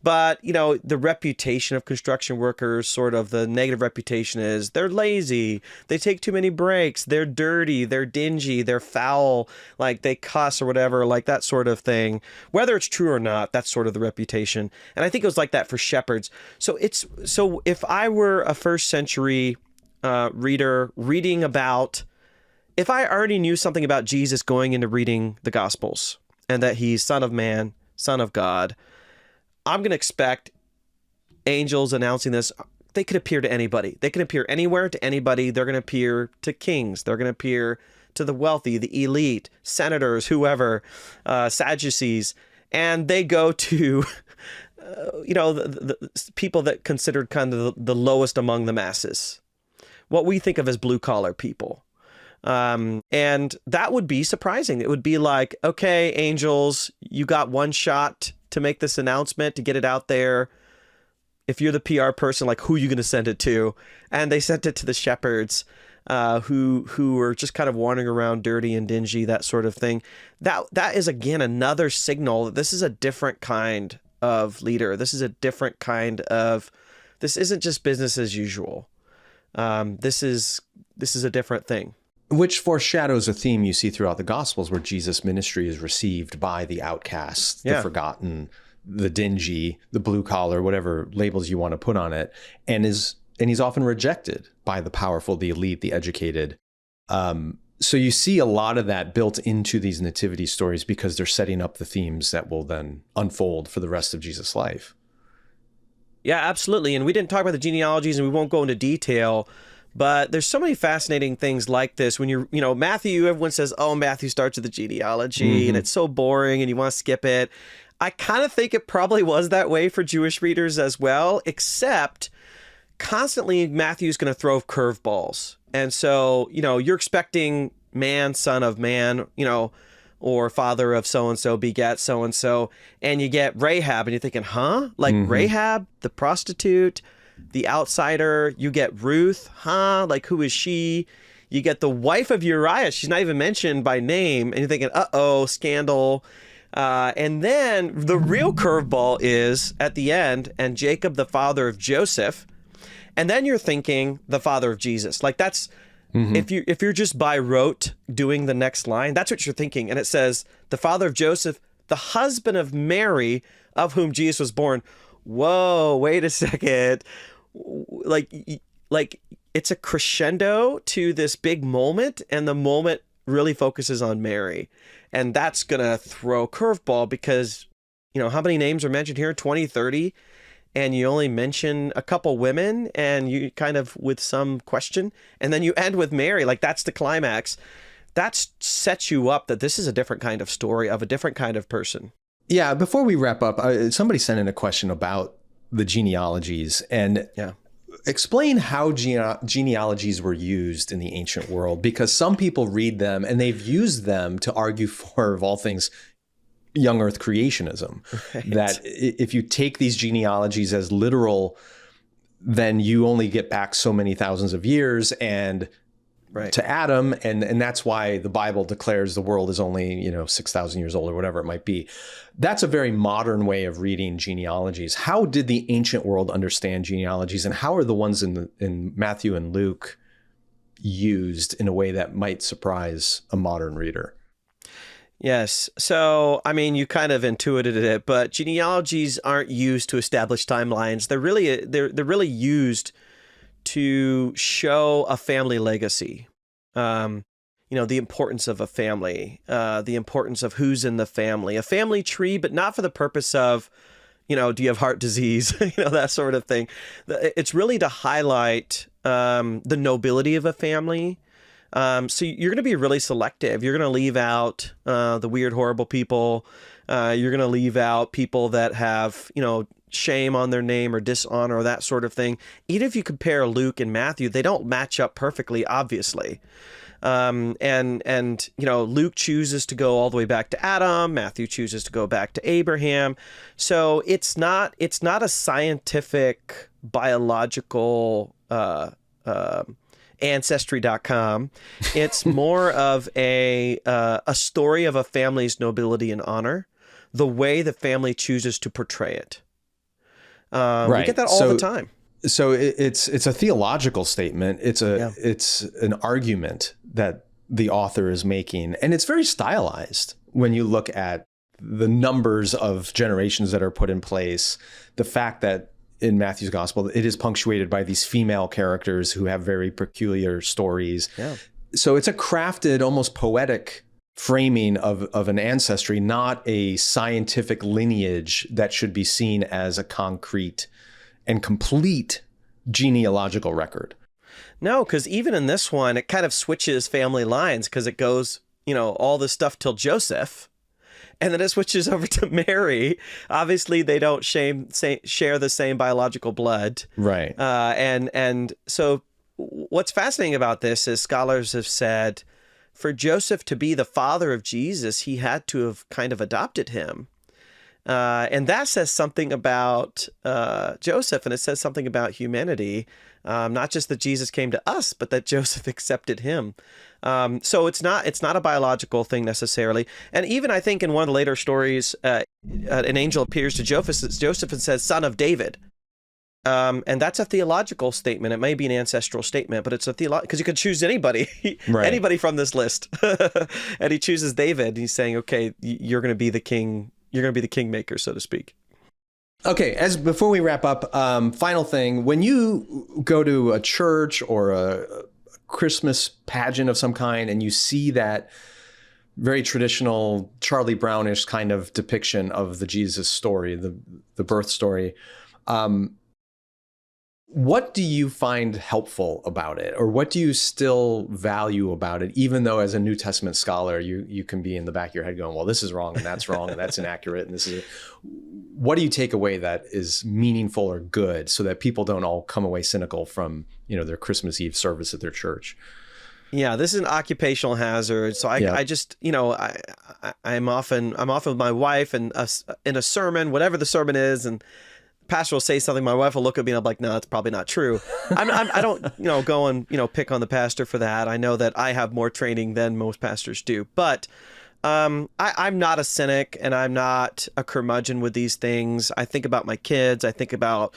But, the reputation of construction workers, sort of the negative reputation is they're lazy. They take too many breaks. They're dirty. They're dingy. They're foul. Like they cuss or whatever, like that sort of thing. Whether it's true or not, that's sort of the reputation. And I think it was like that for shepherds. So if I were a first century reader reading about, if I already knew something about Jesus going into reading the Gospels and that he's Son of Man, Son of God, I'm going to expect angels announcing this. They could appear to anybody. They can appear anywhere to anybody. They're going to appear to kings. They're going to appear to the wealthy, the elite, senators, whoever, Sadducees. And they go to, the people that considered kind of the lowest among the masses. What we think of as blue-collar people. And that would be surprising. It would be like, okay, angels, you got one shot to make this announcement, to get it out there. If you're the PR person, like, who are you going to send it to? And they sent it to the shepherds, who were just kind of wandering around dirty and dingy, that sort of thing. That is, again, another signal that this is a different kind of leader. This isn't just business as usual. This is a different thing. Which foreshadows a theme you see throughout the Gospels where Jesus' ministry is received by the outcasts, the forgotten, the dingy, the blue collar, whatever labels you want to put on it, and he's often rejected by the powerful, the elite, the educated. So you see a lot of that built into these nativity stories because they're setting up the themes that will then unfold for the rest of Jesus' life. Yeah, absolutely. And we didn't talk about the genealogies, and we won't go into detail. But there's so many fascinating things like this. When Matthew, everyone says, oh, Matthew starts with the genealogy and it's so boring and you want to skip it. I kind of think it probably was that way for Jewish readers as well, except constantly Matthew's going to throw curveballs. And so, you're expecting man, son of man, or father of so-and-so begat so-and-so, and you get Rahab and you're thinking, huh? Like Rahab, the prostitute, the outsider. You get Ruth, huh? Like, who is she? You get the wife of Uriah. She's not even mentioned by name. And you're thinking, uh-oh, scandal. And then the real curveball is at the end, and Jacob, the father of Joseph. And then you're thinking the father of Jesus. Like that's, if you're just by rote doing the next line, that's what you're thinking. And it says, the father of Joseph, the husband of Mary, of whom Jesus was born. Whoa, wait a second. Like it's a crescendo to this big moment, and the moment really focuses on Mary. And that's going to throw a curveball because, how many names are mentioned here? 20, 30, and you only mention a couple women, and you kind of with some question, and then you end with Mary. Like that's the climax. That sets you up that this is a different kind of story of a different kind of person. Yeah, before we wrap up, somebody sent in a question about the genealogies, and explain how genealogies were used in the ancient world, because some people read them and they've used them to argue for, of all things, young earth creationism. Right. That if you take these genealogies as literal, then you only get back so many thousands of years, and to Adam, and that's why the Bible declares the world is only 6,000 years old or whatever it might be. That's a very modern way of reading genealogies. How did the ancient world understand genealogies, and how are the ones in Matthew and Luke used in a way that might surprise a modern reader? Yes. So, I mean, you kind of intuited it, but genealogies aren't used to establish timelines. They're really used to show a family legacy. The importance of a family, the importance of who's in the family, a family tree, but not for the purpose of, do you have heart disease, that sort of thing. It's really to highlight the nobility of a family. So you're going to be really selective. You're going to leave out the weird, horrible people. You're going to leave out people that have, shame on their name or dishonor or that sort of thing. Even if you compare Luke and Matthew, they don't match up perfectly, obviously. Luke chooses to go all the way back to Adam. Matthew chooses to go back to Abraham. So it's not a scientific, biological, Ancestry.com. It's more of a story of a family's nobility and honor, the way the family chooses to portray it. Right. We get that all the time. So it's a theological statement. It's an argument that the author is making, and it's very stylized when you look at the numbers of generations that are put in place. The fact that in Matthew's gospel, it is punctuated by these female characters who have very peculiar stories. Yeah. So it's a crafted, almost poetic framing of an ancestry, not a scientific lineage that should be seen as a concrete and complete genealogical record. No, because even in this one, it kind of switches family lines because it goes, all this stuff till Joseph. And then it switches over to Mary. Obviously, they don't share the same biological blood. Right. And so what's fascinating about this is scholars have said for Joseph to be the father of Jesus, he had to have kind of adopted him. And that says something about Joseph, and it says something about humanity. Not just that Jesus came to us, but that Joseph accepted him. So it's not a biological thing necessarily. And even I think in one of the later stories, an angel appears to Joseph and says, "Son of David." And that's a theological statement. It may be an ancestral statement, but it's a because you could choose anybody, right. Anybody from this list. And he chooses David. He's saying, okay, you're going to be the king. You're going to be the kingmaker, so to speak. Okay, before we wrap up, final thing, when you go to a church or a Christmas pageant of some kind and you see that very traditional Charlie Brownish kind of depiction of the Jesus story, the birth story, what do you find helpful about it, or what do you still value about it, even though as a New Testament scholar, you can be in the back of your head going, well, this is wrong and that's wrong and that's inaccurate. And what do you take away that is meaningful or good so that people don't all come away cynical from, their Christmas Eve service at their church? Yeah, this is an occupational hazard. So I just, I'm often with my wife and in a sermon, whatever the sermon is, and pastor will say something, my wife will look at me and I'm like, no, that's probably not true. I don't, go and, pick on the pastor for that. I know that I have more training than most pastors do, but I'm not a cynic and I'm not a curmudgeon with these things. I think about my kids. I think about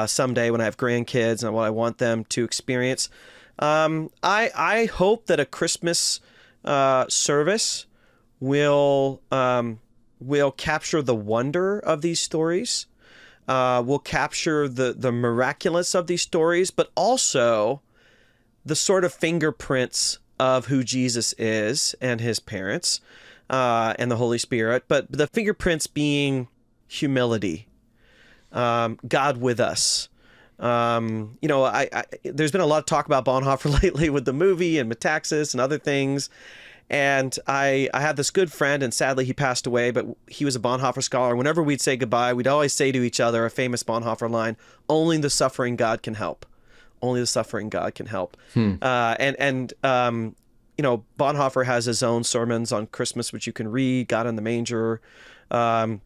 someday when I have grandkids and what I want them to experience. I hope that a Christmas service will capture the wonder of these stories. Will capture the miraculous of these stories, but also the sort of fingerprints of who Jesus is and his parents and the Holy Spirit. But the fingerprints being humility, God with us. There's been a lot of talk about Bonhoeffer lately with the movie and Metaxas and other things. And I had this good friend, and sadly he passed away, but he was a Bonhoeffer scholar. Whenever we'd say goodbye, we'd always say to each other a famous Bonhoeffer line, "Only the suffering God can help. Only the suffering God can help." Bonhoeffer has his own sermons on Christmas, which you can read, God in the Manger. I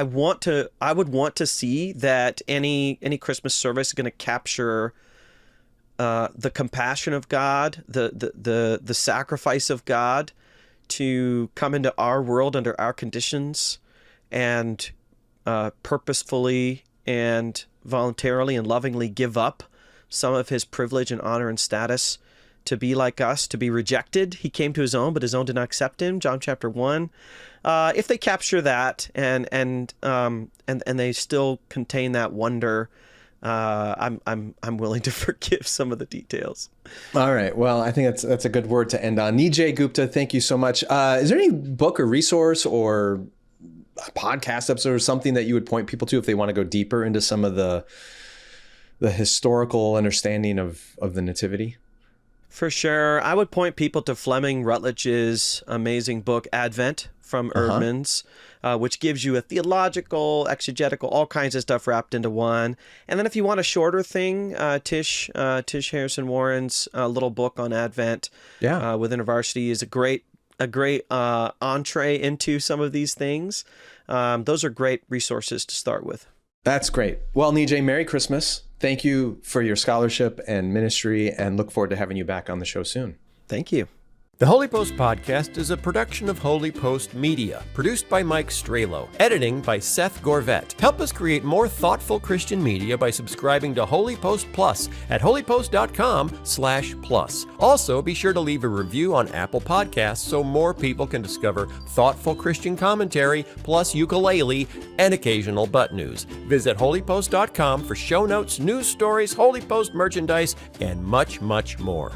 would want to see that any Christmas service is going to capture the compassion of God, the sacrifice of God to come into our world under our conditions and purposefully and voluntarily and lovingly give up some of his privilege and honor and status to be like us, to be rejected. He came to his own, but his own did not accept him. John chapter 1. If they capture that and they still contain that wonder, I'm willing to forgive some of the details. All right. Well, I think that's a good word to end on. Nijay, Gupta, thank you so much. Is there any book or resource or a podcast episode or something that you would point people to if they want to go deeper into some of the historical understanding of the Nativity? For sure. I would point people to Fleming Rutledge's amazing book, Advent, from Erdman's, which gives you a theological, exegetical, all kinds of stuff wrapped into one. And then if you want a shorter thing, Tish Harrison Warren's little book on Advent with InterVarsity is a great entree into some of these things. Those are great resources to start with. That's great. Well, Nijay, Merry Christmas. Thank you for your scholarship and ministry, and look forward to having you back on the show soon. Thank you. The Holy Post Podcast is a production of Holy Post Media, produced by Mike Strelo, editing by Seth Gorvet. Help us create more thoughtful Christian media by subscribing to Holy Post Plus at holypost.com/plus. Also, be sure to leave a review on Apple Podcasts so more people can discover thoughtful Christian commentary, plus ukulele and occasional butt news. Visit holypost.com for show notes, news stories, Holy Post merchandise, and much, much more.